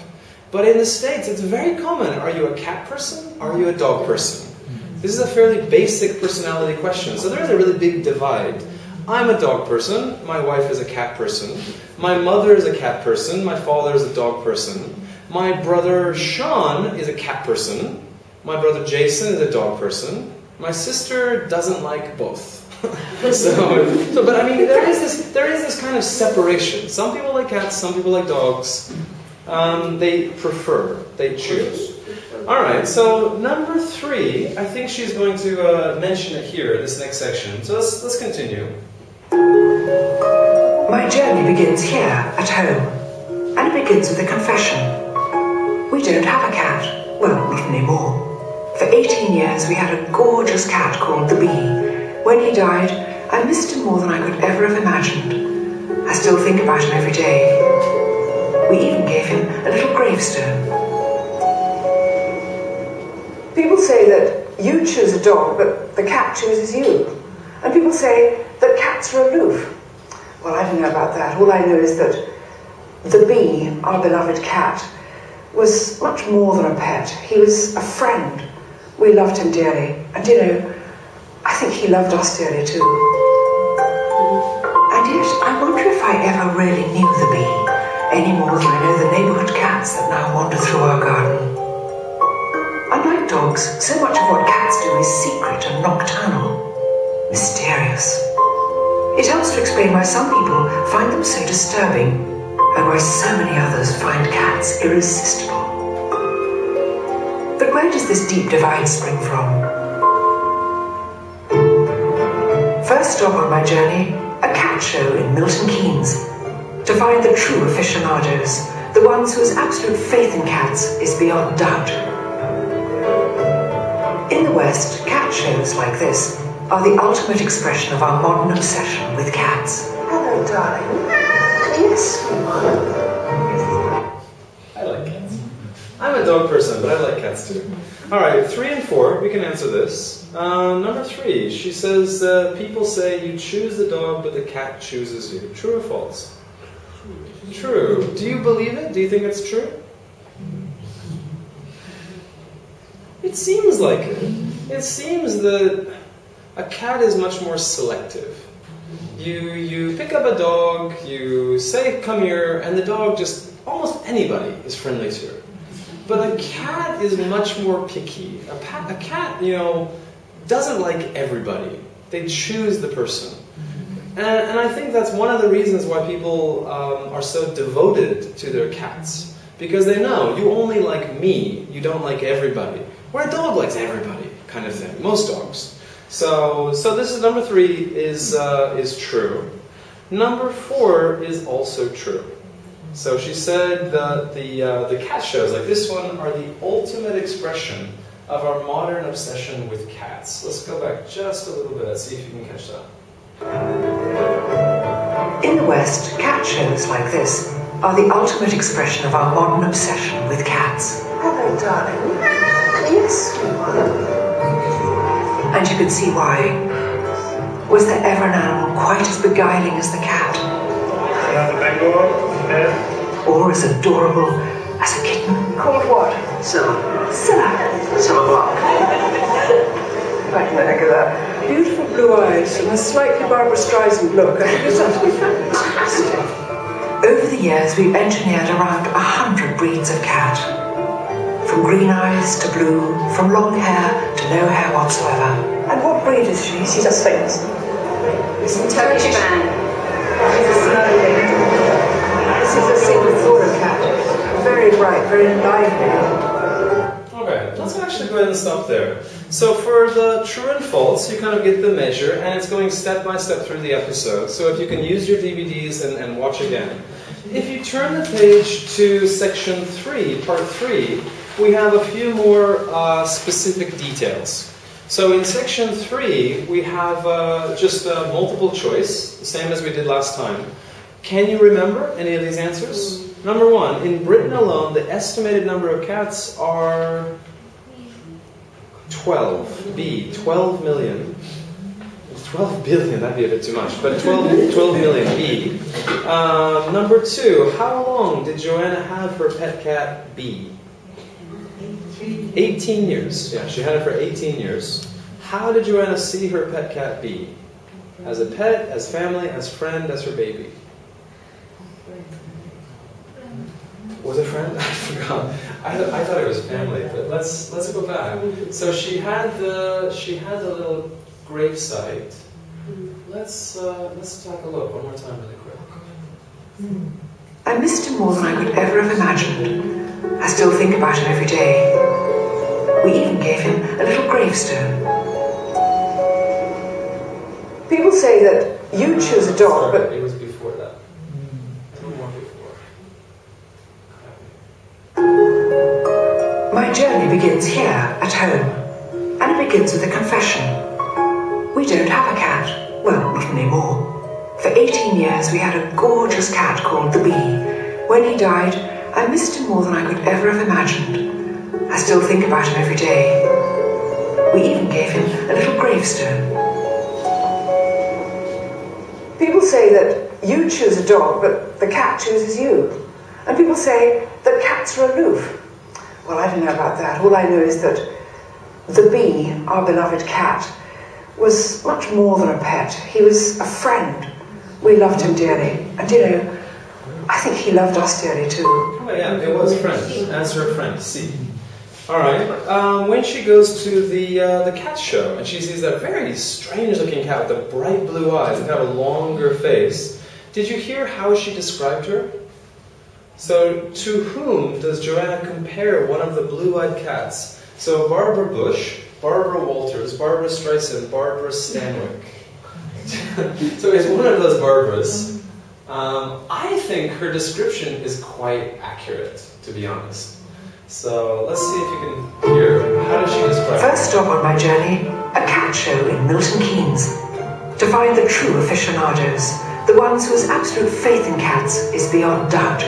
But in the States, it's very common. Are you a cat person? Are you a dog person? This is a fairly basic personality question. So there is a really big divide. I'm a dog person. My wife is a cat person. My mother is a cat person. My father is a dog person. My brother Sean is a cat person. My brother Jason is a dog person. My sister doesn't like both. But I mean, there is this kind of separation. Some people like cats, some people like dogs. They prefer, they choose. All right, so number 3, I think she's going to mention it here, this next section. So let's continue. My journey begins here, at home, and it begins with a confession. We don't have a cat. Well, not anymore. For 18 years, we had a gorgeous cat called the Bee. When he died, I missed him more than I could ever have imagined. I still think about him every day. We even gave him a little gravestone. People say that you choose a dog, but the cat chooses you. And people say that cats are aloof. Well, I don't know about that. All I know is that the Bee, our beloved cat, was much more than a pet. He was a friend. We loved him dearly. And you know, I think he loved us dearly too. And yet, I wonder if I ever really knew the Bee, any more than I know the neighbourhood cats that now wander through our garden. Unlike dogs, so much of what cats do is secret and nocturnal, mysterious. It helps to explain why some people find them so disturbing, and why so many others find cats irresistible. But where does this deep divide spring from? First stop on my journey, a cat show in Milton Keynes, to find the true aficionados, the ones whose absolute faith in cats is beyond doubt. In the West, cat shows like this are the ultimate expression of our modern obsession with cats. Hello, darling. Yes, I like cats. I'm a dog person, but I like cats too. Alright, 3 and 4, we can answer this. Number 3, she says, people say you choose the dog, but the cat chooses you. True or false? True. Do you believe it? Do you think it's true? It seems like it. It seems that a cat is much more selective. You pick up a dog, you say, come here, and the dog just, almost anybody is friendly to it. But a cat is much more picky. A cat, you know, doesn't like everybody. They choose the person. And I think that's one of the reasons why people are so devoted to their cats. Because they know, you only like me, you don't like everybody. Where a dog likes everybody, kind of thing. Most dogs. So this is number 3 is true. Number 4 is also true. So she said that the cat shows like this one are the ultimate expression of our modern obsession with cats. Let's go back just a little bit, see if you can catch that. In the West, cat shows like this are the ultimate expression of our modern obsession with cats. hello, darling. Yes, And you could see why. Was there ever an animal quite as beguiling as the cat? Or as adorable as a kitten? Called what? Scylla. Scylla Block. Right in the neck of that. Beautiful blue eyes and a slightly Barbara Streisand look. I think it's absolutely fantastic. Over the years, we've engineered around 100 breeds of cat. From green eyes to blue, from long hair to no hair whatsoever. And what breed is she? She just famous. It's a Turkish man. This is a Singapore cat. Very bright, very lively. Okay, let's actually go ahead and stop there. So for the true and false, you kind of get the measure, and it's going step by step through the episode. So if you can use your DVDs and watch again. If you turn the page to section 3, part 3, we have a few more specific details. So in section 3, we have just a multiple choice, the same as we did last time. Can you remember any of these answers? Number 1, in Britain alone, the estimated number of cats are 12. B, 12 million. 12 billion, that'd be a bit too much, but 12 million. B. Number 2, how long did Joanna have her pet cat B? 18 years. Yeah, she had it for 18 years. How did Joanna see her pet cat B? As a pet, as family, as friend, as her baby? Was it friend? I forgot. I thought it was family, but let's go back. So she had the little gravesite. Let's take a look one more time really quick. I missed him more than I could ever have imagined. I still think about him every day. We even gave him a little gravestone. People say that you choose a dog, but it was before that. 2 more before. My journey begins here, at home, and it begins with a confession. We don't have a cat. Well, not anymore. For 18 years we had a gorgeous cat called the Bee. When he died, I missed him more than I could ever have imagined. I still think about him every day. We even gave him a little gravestone. people say that you choose a dog, but the cat chooses you. And people say that cats are aloof. Well, I don't know about that. All I know is that the Bee, our beloved cat, was much more than a pet. He was a friend. We loved him dearly. And you know, I think he loved us dearly too. Oh yeah, it was friends. Answer a friend. C. All right. When she goes to the cat show and she sees that very strange-looking cat with the bright blue eyes and kind of a longer face, did you hear how she described her? So, to whom does Joanna compare one of the blue-eyed cats? So, Barbara Bush, Barbara Walters, Barbara Streisand, Barbara Stanwyck. So it's one of those Barbaras. I think her description is quite accurate, to be honest. So let's see if you can hear. How does she describe it? First stop on my journey, a cat show in Milton Keynes. To find the true aficionados, the ones whose absolute faith in cats is beyond doubt.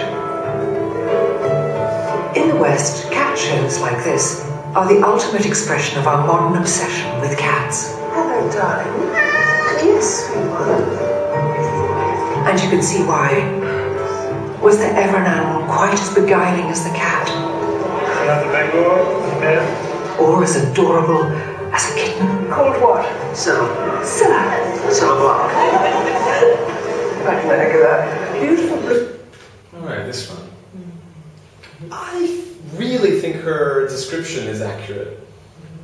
In the West, cat shows like this are the ultimate expression of our modern obsession with cats. Hello, darling. Yes, sweetheart. And you can see why. Was there ever an animal quite as beguiling as the cat? Or as adorable as a kitten? Called what? Scylla. Scylla. I can let go of that. Beautiful blue. Alright, this one. I really think her description is accurate.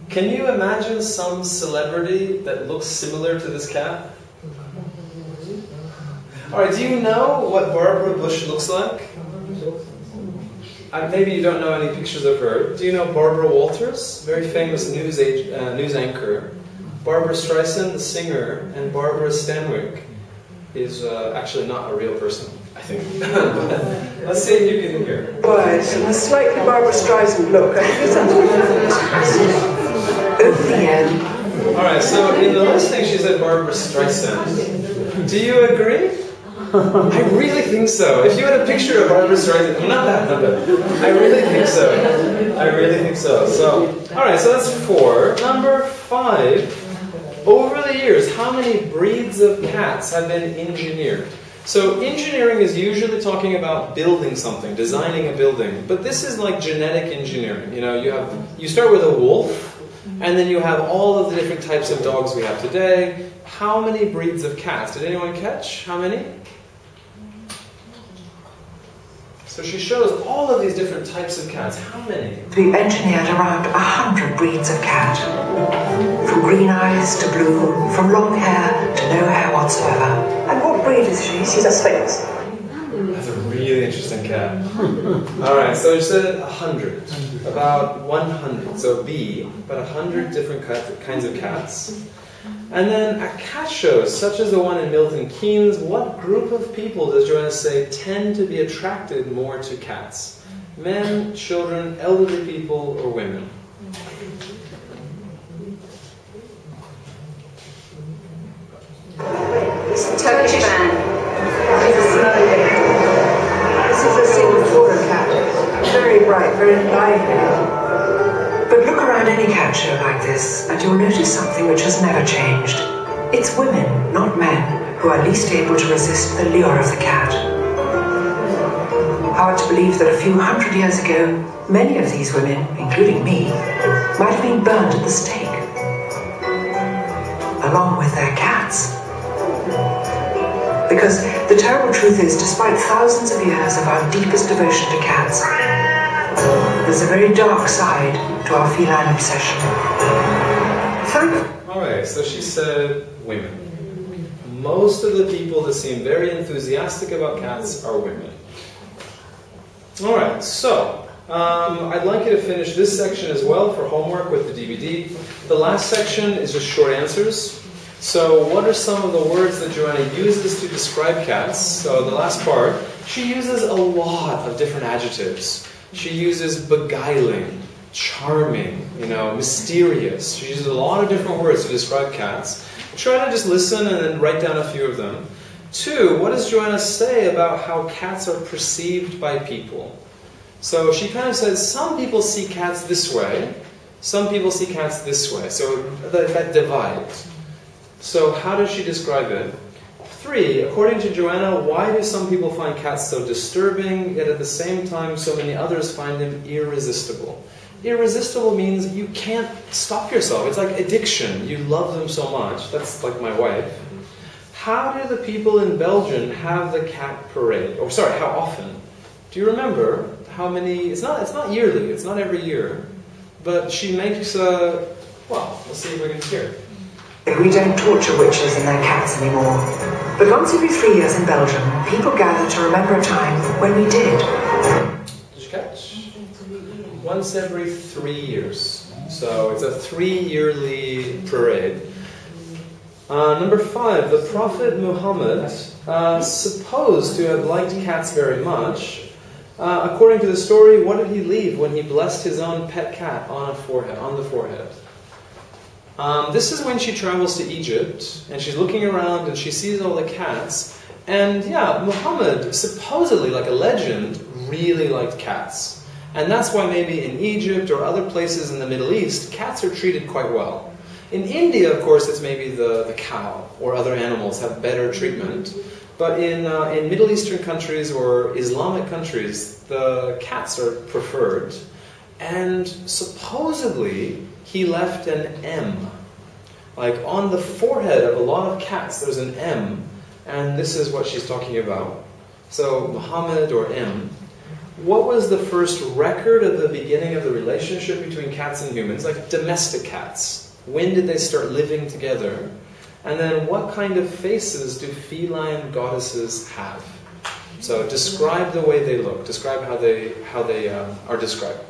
Can you imagine some celebrity that looks similar to this cat? Alright, do you know what Barbara Bush looks like? Maybe you don't know any pictures of her. Do you know Barbara Walters? Very famous news anchor. Barbara Streisand, the singer, and Barbara Stanwyck is actually not a real person, I think. But let's see if you can hear. Right, and a slightly Barbara Streisand look. I think it's over the end. Alright, so in the listing she said Barbara Streisand. Do you agree? I really think so. If you had a picture of Barbara Streisand, not that, but I really think so. I really think so. So, alright, so that's 4. Number 5. Over the years, how many breeds of cats have been engineered? So engineering is usually talking about building something, designing a building. But this is like genetic engineering. You know, you start with a wolf, and then you have all of the different types of dogs we have today. How many breeds of cats? Did anyone catch? How many? So she shows all of these different types of cats. How many? We've engineered around 100 breeds of cat. From green eyes to blue, from long hair to no hair whatsoever. And what breed is she? She's a Sphinx. That's a really interesting cat. Alright, so she said 100. About 100. So B, about 100 different kinds of cats. And then at cat shows, such as the one in Milton Keynes, what group of people does Joanna say tend to be attracted more to cats? Men, children, elderly people, or women? Turkish man. This is a Singapore cat. Very bright, very lively. But look around any cat show like this, and you'll notice something which has never changed. It's women, not men, who are least able to resist the lure of the cat. Hard to believe that a few hundred years ago, many of these women, including me, might have been burned at the stake, along with their cats. Because the terrible truth is, despite thousands of years of our deepest devotion to cats, there's a very dark side to our feline obsession. Alright, so she said women. Most of the people that seem very enthusiastic about cats are women. Alright, so I'd like you to finish this section as well for homework with the DVD. The last section is just short answers. So what are some of the words that Joanna uses to describe cats? So the last part, she uses a lot of different adjectives. She uses beguiling, charming, mysterious. She uses a lot of different words to describe cats. Try to just listen and then write down a few of them. 2, what does Joanna say about how cats are perceived by people? So she kind of says some people see cats this way, some people see cats this way. So that divide. So how does she describe it? 3, according to Joanna, why do some people find cats so disturbing, yet at the same time so many others find them irresistible? Irresistible means you can't stop yourself. It's like addiction. You love them so much. That's like my wife. How do the people in Belgium have the cat parade? Or sorry, how often? Do you remember how many? It's not yearly. It's not every year. But she makes well, let's see if we can hear. We don't torture witches and their cats anymore. But once every 3 years in Belgium, people gather to remember a time when we did. Did you catch? Once every 3 years. So it's a 3-yearly parade. Number 5, the Prophet Muhammad, supposed to have liked cats very much. According to the story, what did he leave when he blessed his own pet cat on the forehead? This is when she travels to Egypt, and she's looking around and she sees all the cats. And yeah, Muhammad, supposedly, like a legend, really liked cats. And that's why maybe in Egypt or other places in the Middle East, cats are treated quite well. In India, of course, it's maybe the cow or other animals have better treatment. But in Middle Eastern countries or Islamic countries, the cats are preferred. And supposedly, he left an M. Like on the forehead of a lot of cats, there's an M. And this is what she's talking about. So, Muhammad or M. What was the first record of the beginning of the relationship between cats and humans? Like domestic cats. When did they start living together? And then what kind of faces do feline goddesses have? So describe the way they look. Describe how they are described.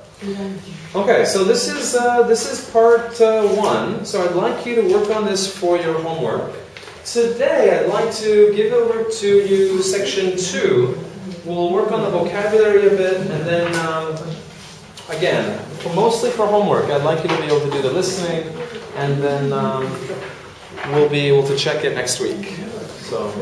Okay, so this is part 1. So I'd like you to work on this for your homework. Today I'd like to give over to you section 2. We'll work on the vocabulary a bit, and then again, mostly for homework, I'd like you to be able to do the listening, and then we'll be able to check it next week. So.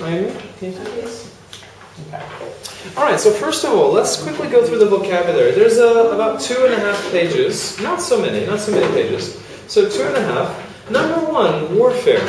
Okay. Alright, so first of all, let's quickly go through the vocabulary. There's about 2.5 pages. Not so many pages. So 2.5. Number 1, warfare.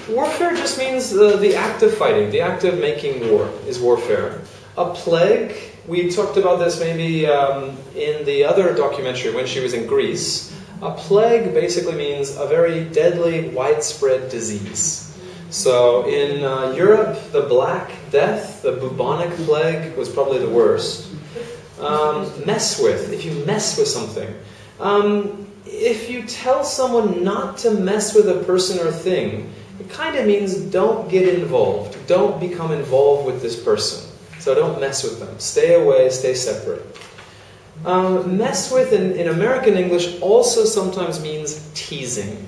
Warfare just means the act of fighting, the act of making war is warfare. A plague, we talked about this maybe in the other documentary when she was in Greece. A plague basically means a very deadly, widespread disease. So in Europe, the Black Death, the bubonic plague, was probably the worst. Mess with, if you mess with something. If you tell someone not to mess with a person or thing, it kind of means don't get involved. Don't become involved with this person. So don't mess with them. Stay away, stay separate. Mess with in American English also sometimes means teasing.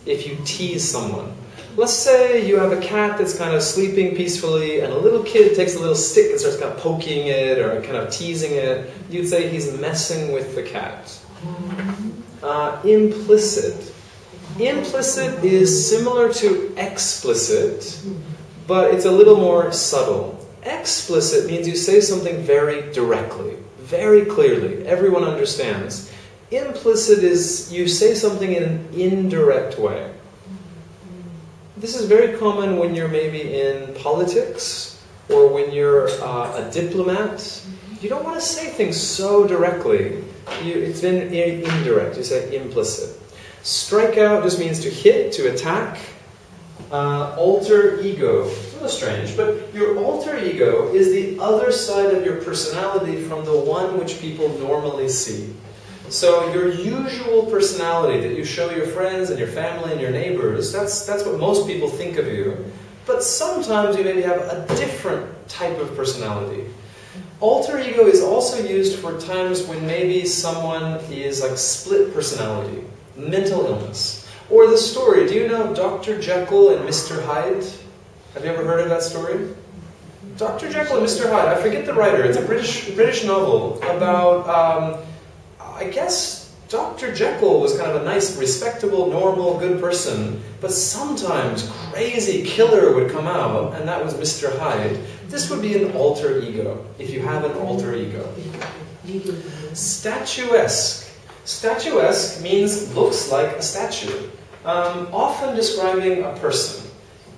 if you tease someone. Let's say you have a cat that's kind of sleeping peacefully and a little kid takes a little stick and starts kind of poking it or kind of teasing it. You'd say he's messing with the cat. Implicit. Implicit is similar to explicit, but it's a little more subtle. Explicit means you say something very directly, very clearly. Everyone understands. Implicit is you say something in an indirect way. This is very common when you're maybe in politics or when you're a diplomat. You don't want to say things so directly. It's been indirect. You say implicit. Strike out just means to hit, to attack. Alter ego. It's a little strange, but your alter ego is the other side of your personality from the one which people normally see. So your usual personality that you show your friends and your family and your neighbors, that's what most people think of you. But sometimes you maybe have a different type of personality. Alter ego is also used for times when maybe someone is like split personality, mental illness. Or the story, do you know Dr. Jekyll and Mr. Hyde? Have you ever heard of that story? Dr. Jekyll and Mr. Hyde, I forget the writer, it's a British novel about, I guess Dr. Jekyll was kind of a nice, respectable, normal, good person, but sometimes crazy killer would come out, and that was Mr. Hyde. This would be an alter ego, if you have an alter ego. Statuesque. Statuesque means looks like a statue, often describing a person.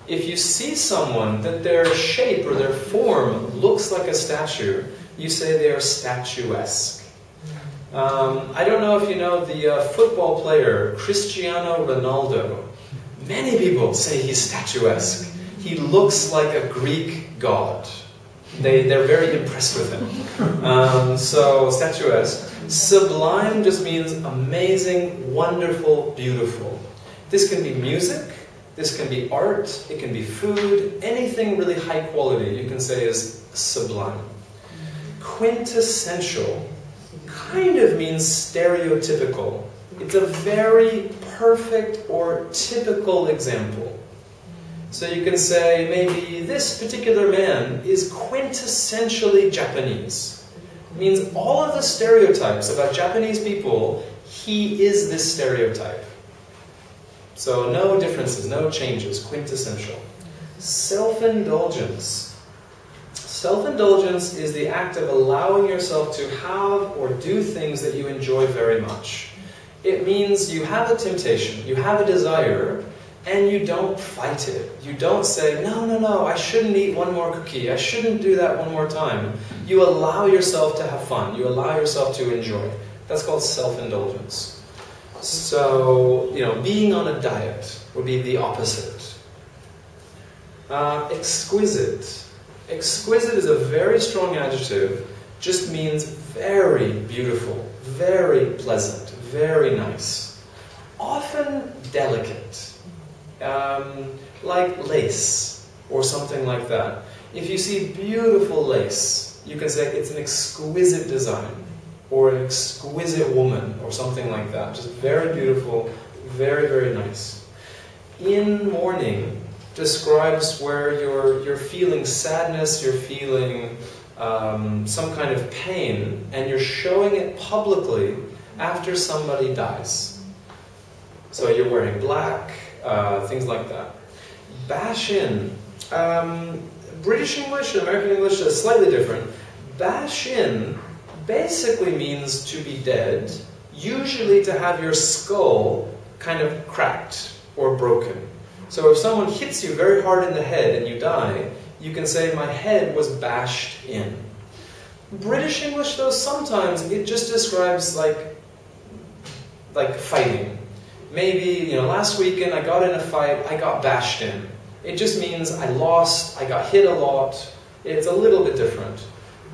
If you see someone that their shape or their form looks like a statue, you say they are statuesque. I don't know if you know the football player Cristiano Ronaldo. Many people say he's statuesque. He looks like a Greek god. They're very impressed with him. So statuesque. Sublime just means amazing, wonderful, beautiful. This can be music, this can be art, it can be food, anything really high quality you can say is sublime. Quintessential kind of means stereotypical. It's a very perfect or typical example. So you can say maybe this particular man is quintessentially Japanese. It means all of the stereotypes about Japanese people, he is this stereotype. So no differences, no changes, quintessential. Self-indulgence. Self-indulgence is the act of allowing yourself to have or do things that you enjoy very much. It means you have a temptation, you have a desire, and you don't fight it. You don't say, no, I shouldn't eat one more cookie, I shouldn't do that one more time. You allow yourself to have fun, you allow yourself to enjoy. That's called self-indulgence. So, being on a diet would be the opposite. Exquisite. Exquisite is a very strong adjective, just means very beautiful, very pleasant, very nice. Often delicate. Like lace, or something like that. If you see beautiful lace, you can say it's an exquisite design, or an exquisite woman, or something like that. Just very beautiful, very, very nice. In mourning describes where you're feeling sadness, you're feeling some kind of pain, and you're showing it publicly after somebody dies. So you're wearing black, things like that. Bash in. British English and American English is slightly different. Bash in basically means to be dead, usually to have your skull kind of cracked or broken. So if someone hits you very hard in the head and you die, you can say, my head was bashed in. British English, though, sometimes it just describes like fighting. Maybe, last weekend I got in a fight, I got bashed in. It just means I lost, I got hit a lot. It's a little bit different.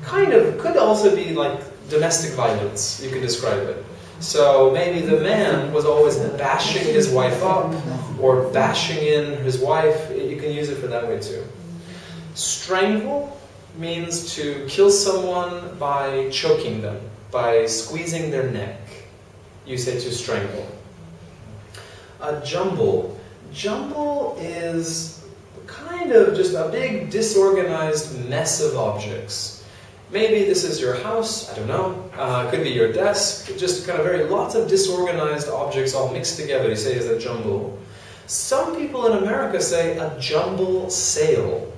Kind of, could also be like domestic violence, you can describe it. So maybe the man was always bashing his wife up, or bashing in his wife. You can use it for that way too. Strangle means to kill someone by choking them, by squeezing their neck. You say to strangle. A jumble. Jumble is kind of just a big disorganized mess of objects. Maybe this is your house, I don't know. It could be your desk, just kind of lots of disorganized objects all mixed together, you say is a jumble. Some people in America say a jumble sale.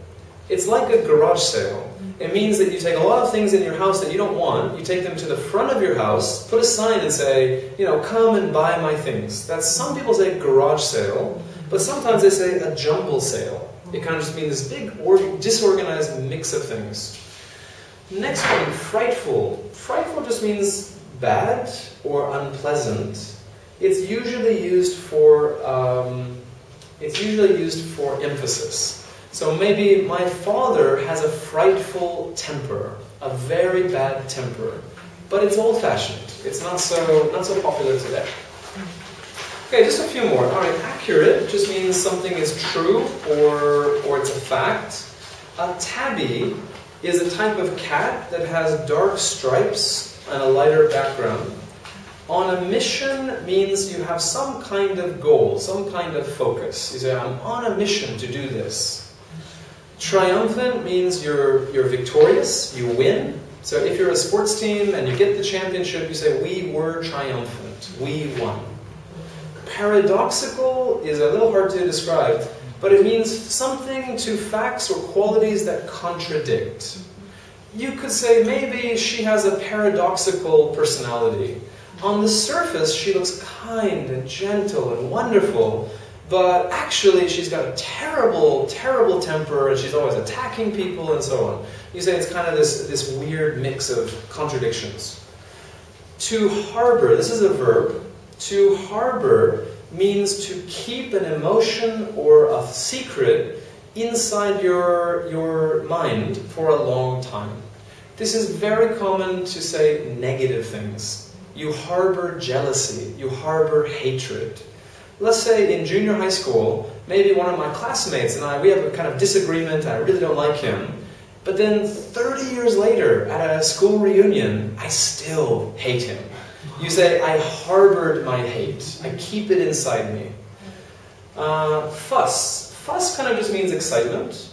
It's like a garage sale. It means that you take a lot of things in your house that you don't want, you take them to the front of your house, put a sign and say, you know, come and buy my things. That's, some people say garage sale, but sometimes they say a jumble sale. It kind of just means this big disorganized mix of things. Next one, frightful. Frightful just means bad or unpleasant. It's usually used for emphasis. So maybe my father has a frightful temper, a very bad temper, but it's old-fashioned. It's not so popular today. Okay, just a few more. All right, accurate just means something is true or it's a fact. A tabby is a type of cat that has dark stripes and a lighter background. On a mission means you have some kind of goal, some kind of focus. You say, I'm on a mission to do this. Triumphant means you're victorious, you win. So if you're a sports team and you get the championship, you say, we were triumphant, we won. Paradoxical is a little hard to describe, but it means something to facts or qualities that contradict. You could say maybe she has a paradoxical personality. On the surface, she looks kind and gentle and wonderful, but actually she's got a terrible, terrible temper and she's always attacking people and so on. You say it's kind of this weird mix of contradictions. To harbor, this is a verb. To harbor means to keep an emotion or a secret inside your mind for a long time. This is very common to say negative things. You harbor jealousy, you harbor hatred. Let's say in junior high school, maybe one of my classmates and we have a kind of disagreement, I really don't like him, but then 30 years later, at a school reunion, I still hate him. You say, I harbored my hate. I keep it inside me. Fuss. Fuss kind of just means excitement.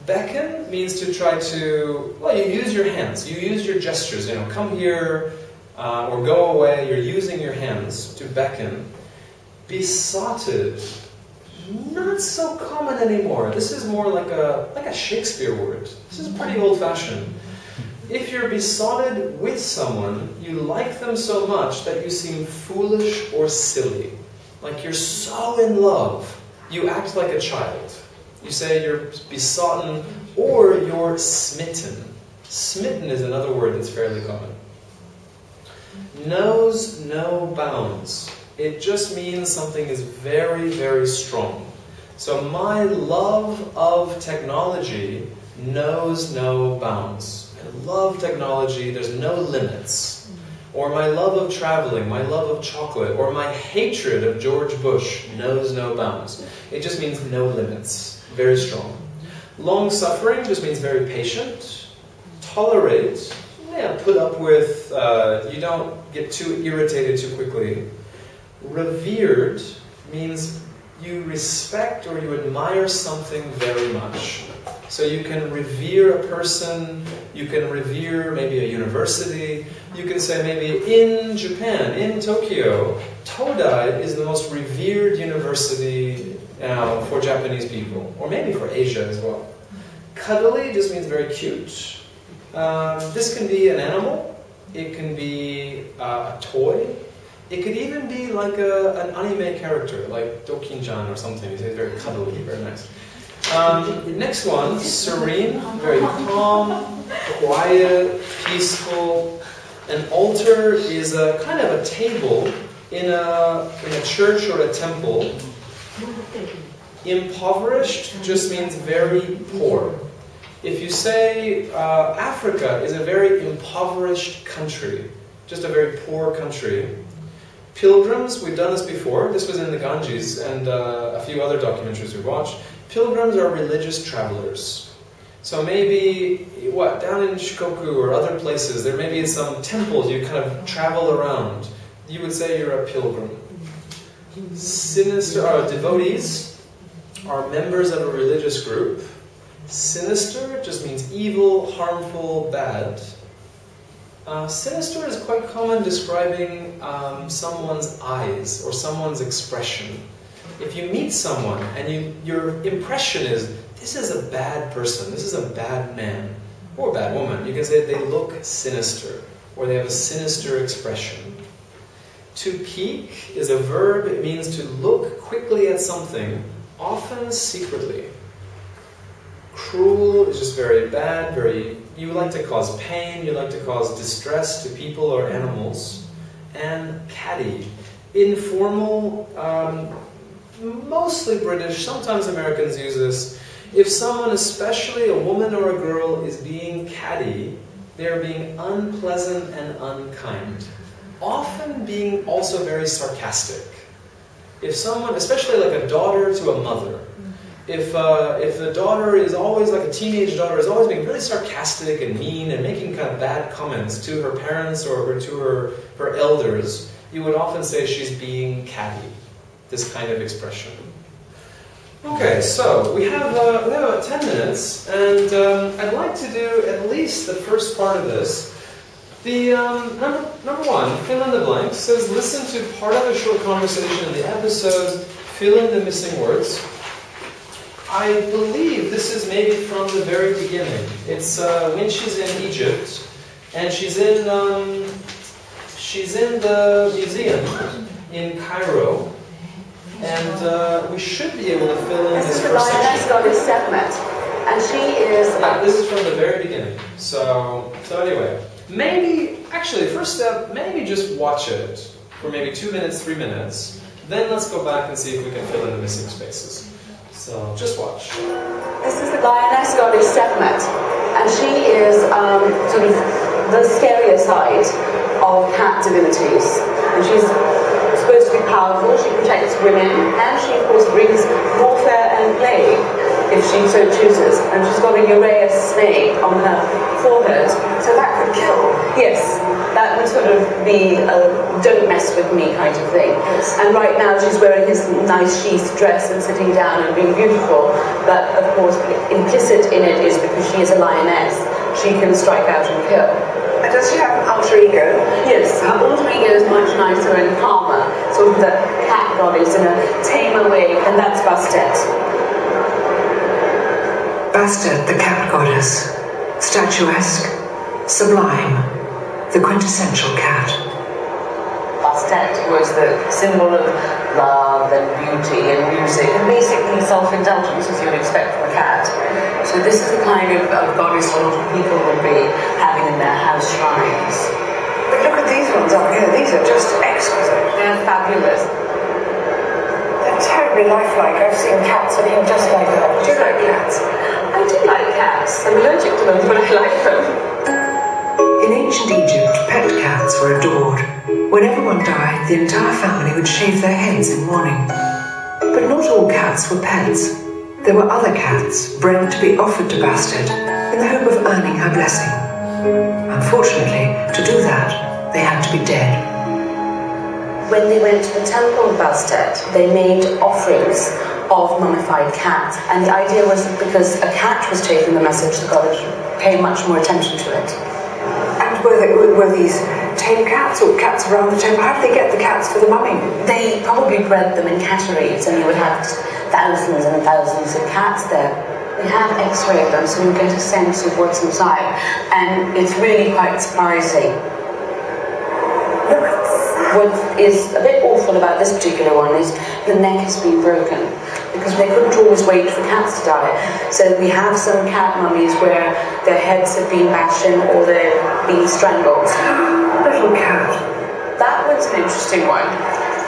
Beckon means to try to, well, you use your hands. You use your gestures. You know, come here or go away. You're using your hands to beckon. Besotted. Not so common anymore. This is more like a Shakespeare word. This is pretty old-fashioned. If you're besotted with someone, you like them so much that you seem foolish or silly. Like you're so in love, you act like a child. You say you're besotten or you're smitten. Smitten is another word that's fairly common. Knows no bounds. It just means something is very, very strong. So my love of technology knows no bounds. I love technology, there's no limits. Or my love of traveling, my love of chocolate, or my hatred of George Bush knows no bounds. It just means no limits. Very strong. Long-suffering just means very patient. Tolerate, yeah, put up with, you don't get too irritated too quickly. Revered means you respect or you admire something very much. So you can revere a person, you can revere maybe a university, you can say maybe in Japan, in Tokyo, Todai is the most revered university for Japanese people, or maybe for Asia as well. Cuddly just means very cute. This can be an animal, it can be a toy, it could even be like an anime character, like Dokin-chan or something. It's very cuddly, very nice. Next one, serene, very calm, quiet, peaceful. An altar is a kind of a table in a church or a temple. Impoverished just means very poor. If you say Africa is a very impoverished country, just a very poor country. Pilgrims, we've done this before. This was in the Ganges and a few other documentaries we watched. Pilgrims are religious travelers. So maybe, down in Shikoku or other places, there may be some temples you kind of travel around. You would say you're a pilgrim. Sinister devotees are members of a religious group. Sinister just means evil, harmful, bad. Sinister is quite common describing someone's eyes or someone's expression. If you meet someone and your impression is, this is a bad person, this is a bad man, or a bad woman, you can say they look sinister, or they have a sinister expression. To peek is a verb. It means to look quickly at something, often secretly. Cruel is just very bad, you like to cause pain, you like to cause distress to people or animals. And catty, informal, mostly British, sometimes Americans use this. If someone, especially a woman or a girl, is being catty, they are being unpleasant and unkind. Often being also very sarcastic. If someone, especially like a daughter to a mother, if the daughter is always, like a teenage daughter, is always being really sarcastic and mean and making kind of bad comments to her parents or to her elders, you would often say she's being catty. This kind of expression. Okay, so we have about 10 minutes, and I'd like to do at least the first part of this. The number one, fill in the blanks, says listen to part of a short conversation in the episode, fill in the missing words. I believe this is maybe from the very beginning. It's when she's in Egypt, and she's in the museum in Cairo, and we should be able to fill in this first section. Goddess Sekhmet, and she is. This is from the very beginning. So anyway, maybe actually first step, maybe just watch it for maybe 2 minutes, 3 minutes. Then let's go back and see if we can fill in the missing spaces. So just watch. This is the lioness goddess Sekhmet, and she is sort of the scarier side of cat divinities. And she's supposed to be powerful, she protects women, and she of course brings warfare and plague, if she so chooses. And she's got a Uranus snake on her forehead, so that could kill. Yes, that would sort of be a don't mess with me kind of thing. And right now she's wearing this nice sheath dress and sitting down and being beautiful, but of course implicit in it is because she is a lioness, she can strike out and kill. And does she have an alter ego? Yes, her alter ego is much nicer and calmer, sort of the cat goddess in a tamer way, and that's Bastet. Bastet, the cat goddess, statuesque, sublime, the quintessential cat. Bastet was the symbol of love and beauty and music, and basically self-indulgence, as you'd expect from a cat. So this is the kind of goddess a lot of people would be having in their house shrines. But look at these ones up here, these are just exquisite. They're fabulous. They're terribly lifelike. I've seen cats looking just like that. Do you like cats? I do like cats. I'm allergic to them, but I like them. In ancient Egypt, pet cats were adored. When everyone died, the entire family would shave their heads in mourning. But not all cats were pets. There were other cats bred to be offered to Bastet in the hope of earning her blessing. Unfortunately, to do that, they had to be dead. When they went to the temple of Bastet, they made offerings of mummified cats, and the idea was that because a cat was taking the message, the goddess would pay much more attention to it. And were these tame cats or cats around the temple? How did they get the cats for the mummy? They probably bred them in catteries, and you would have thousands and thousands of cats there. We have x-ray of them, so you get a sense of what's inside, and it's really quite surprising. What is a bit awful about this particular one is the neck has been broken, because they couldn't always wait for cats to die. So we have some cat mummies where their heads have been bashed in or they've been strangled. Little cat. That one's an interesting one,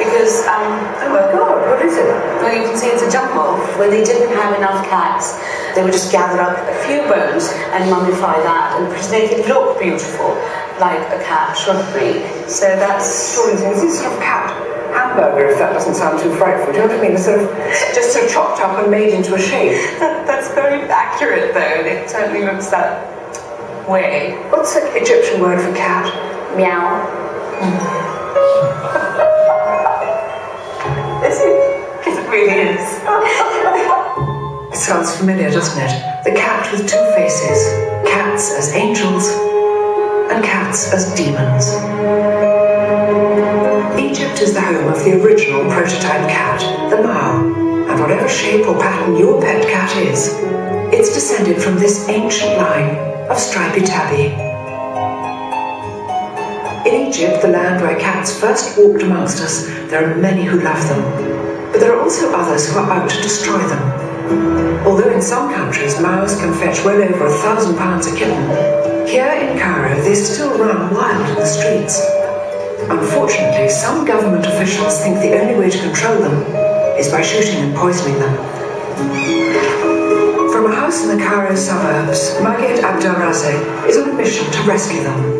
because, oh my god, what is it? Well, you can see it's a jungle. When they didn't have enough cats, they would just gather up a few bones and mummify that and make it look beautiful, like a cat should be. So that's... Is this sort of cat hamburger, if that doesn't sound too frightful? Do you know what I mean? It's sort of just so chopped up and made into a shape. That's very accurate, though. It certainly looks that way. What's the Egyptian word for cat? Meow. really is. It sounds familiar, doesn't it? The cat with two faces. Cats as angels and cats as demons. Egypt is the home of the original prototype cat, the Mao. And whatever shape or pattern your pet cat is, it's descended from this ancient line of stripy tabby. In Egypt, the land where cats first walked amongst us, there are many who love them. But there are also others who are out to destroy them. Although in some countries, Maos can fetch well over £1,000 a kitten, here in Cairo they still run wild in the streets. Unfortunately, some government officials think the only way to control them is by shooting and poisoning them. From a house in the Cairo suburbs, Maged Abdelrazek is on a mission to rescue them.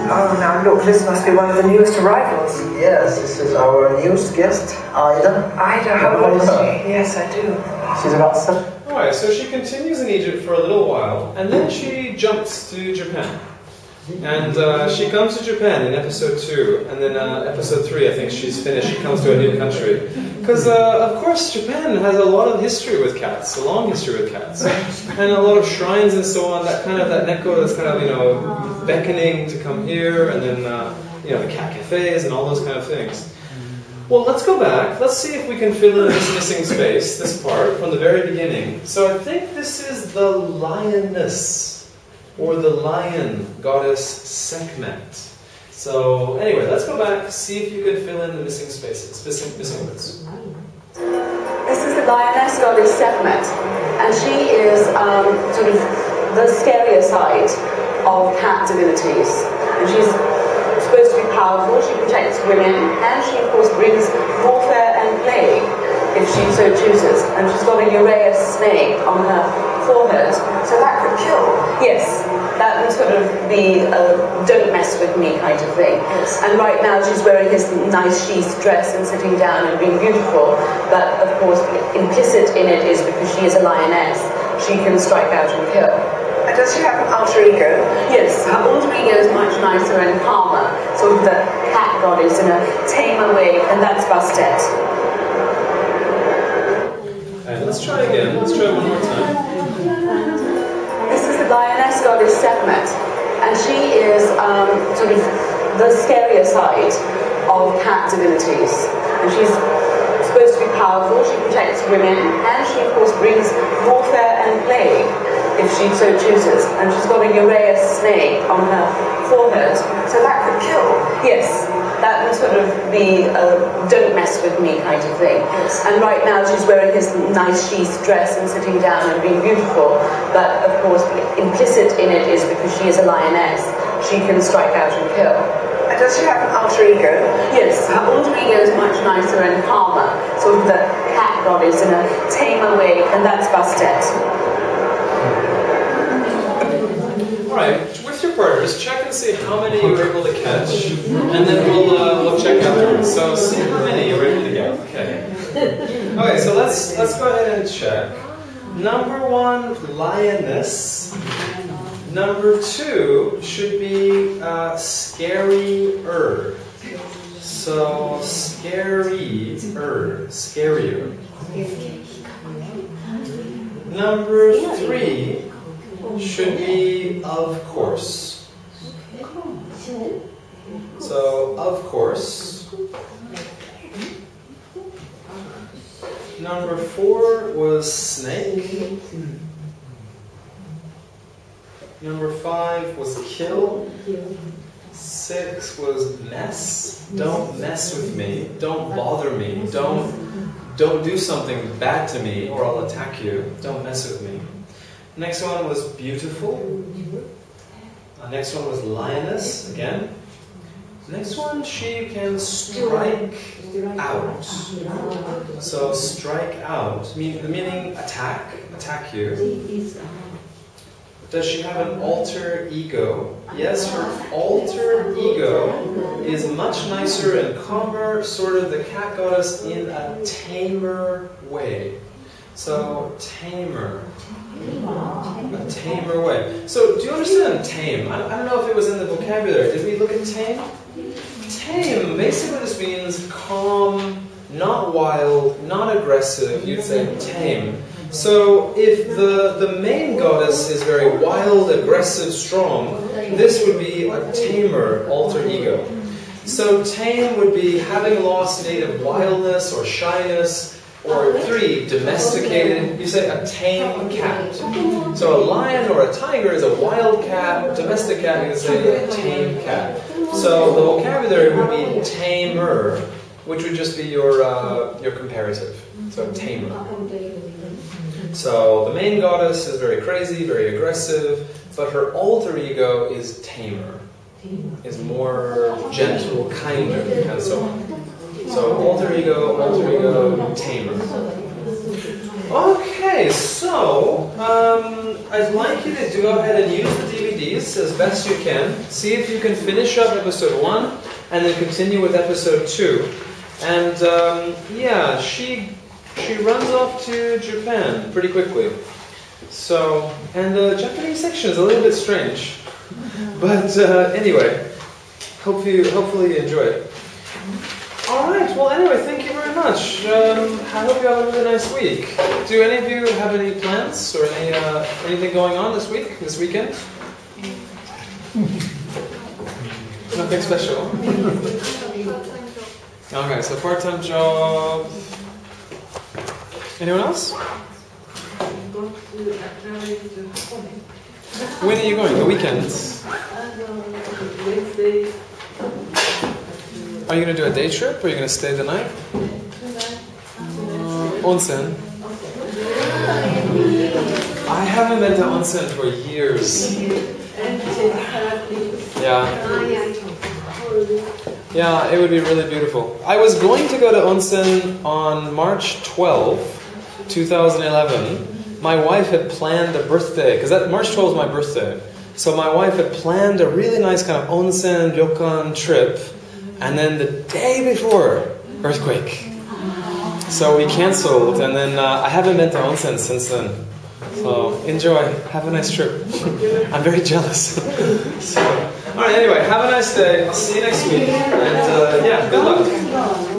Oh, now look, this must be one of the newest arrivals. Yes, this is our newest guest, Ida. Ida, how old is she? Yes, I do. She's about 7. Alright, so she continues in Egypt for a little while, and then she jumps to Japan. And she comes to Japan in episode 2, and then episode 3, I think she's finished, she comes to a new country. Because, of course, Japan has a lot of history with cats, a long history with cats. And a lot of shrines and so on, that neko that's kind of, you know, beckoning to come here, and then, you know, the cat cafes and all those kind of things. Well, let's go back. Let's see if we can fill in this missing space, this part, from the very beginning. So I think this is the lioness, or the lion goddess Sekhmet. So anyway, let's go back, see if you can fill in the missing spaces, missing words. This is the lioness goddess Sekhmet, and she is sort of the scarier side of cat divinities. And she's supposed to be powerful, she protects women, and she of course brings warfare and plague if she so chooses. And she's got a Uræus snake on her forehead, so that could kill. Yes, that would sort of be a don't mess with me kind of thing. Yes. And right now she's wearing this nice sheath dress and sitting down and being beautiful, but of course implicit in it is because she is a lioness, she can strike out and kill. And does she have an alter ego? Yes, her alter ego is much nicer and calmer, sort of the cat goddess in a tamer way, and that's Bastet. And let's try again, let's try one more time. This is the lioness goddess Sekhmet, and she is sort of the scarier side of cat divinities. And she's supposed to be powerful, she protects women, and she of course brings warfare and plague if she so chooses. And she's got a Uræus snake on her forehead, so that could kill. Yes, that would sort of be a don't mess with me kind of thing. Yes. And right now she's wearing this nice sheath dress and sitting down and being beautiful, but of course implicit in it is because she is a lioness, she can strike out and kill. And does she have an alter ego? Yes, her alter ego is much nicer and calmer, sort of the cat goddess in a tamer way, and that's Bastet. Alright, with your partners, check and see how many you were able to catch, and then we'll check afterwards. So see how many you were able to get. Okay. Okay, so let's go ahead and check. Number 1, lioness. Number 2 should be scarier. So scarier. Number 3 should be of course. So of course. Number 4 was snake. Number 5 was kill. 6 was mess. Don't mess with me. Don't bother me. Don't do something bad to me or I'll attack you. Don't mess with me. Next one was beautiful. Next one was lioness, again. Next one, she can strike out. So strike out, meaning attack you. Does she have an alter ego? Yes, her alter ego is much nicer and calmer, sort of the cat goddess in a tamer way. So, tamer. A tamer way. So, do you understand tame? I don't know if it was in the vocabulary. Did we look at tame? Tame basically just means calm, not wild, not aggressive, you'd say tame. So if the main goddess is very wild, aggressive, strong, this would be a tamer alter ego. So tame would be having lost native wildness or shyness, or 3, domesticated. You say a tame cat. So a lion or a tiger is a wild cat. Domestic cat, you would say a tame cat. So the vocabulary would be tamer, which would just be your comparative. So tamer. So the main goddess is very crazy, very aggressive, but her alter ego is tamer, is more gentle, kinder, and so on. So alter ego, tamer. Okay, so I'd like you to go ahead and use the DVDs as best you can. See if you can finish up episode 1 and then continue with episode 2. And yeah, she runs off to Japan pretty quickly. So, and the Japanese section is a little bit strange. But anyway, hopefully you enjoy it. Alright, well anyway, thank you very much. I hope you have a really nice week. Do any of you have any plans or anything going on this weekend? Nothing special? Okay, so part-time job. Anyone else? When are you going? The weekends? Are you going to do a day trip, or are you going to stay the night? Onsen. I haven't been to onsen for years. Yeah, it would be really beautiful. I was going to go to onsen on March 12, 2011. My wife had planned a birthday, because March 12 is my birthday. So my wife had planned a really nice kind of onsen, ryokan trip. And then the day before, earthquake. So we cancelled, and then I haven't been to onsen since then. So enjoy, have a nice trip. I'm very jealous. So, alright, anyway, have a nice day. I'll see you next week. And yeah, good luck.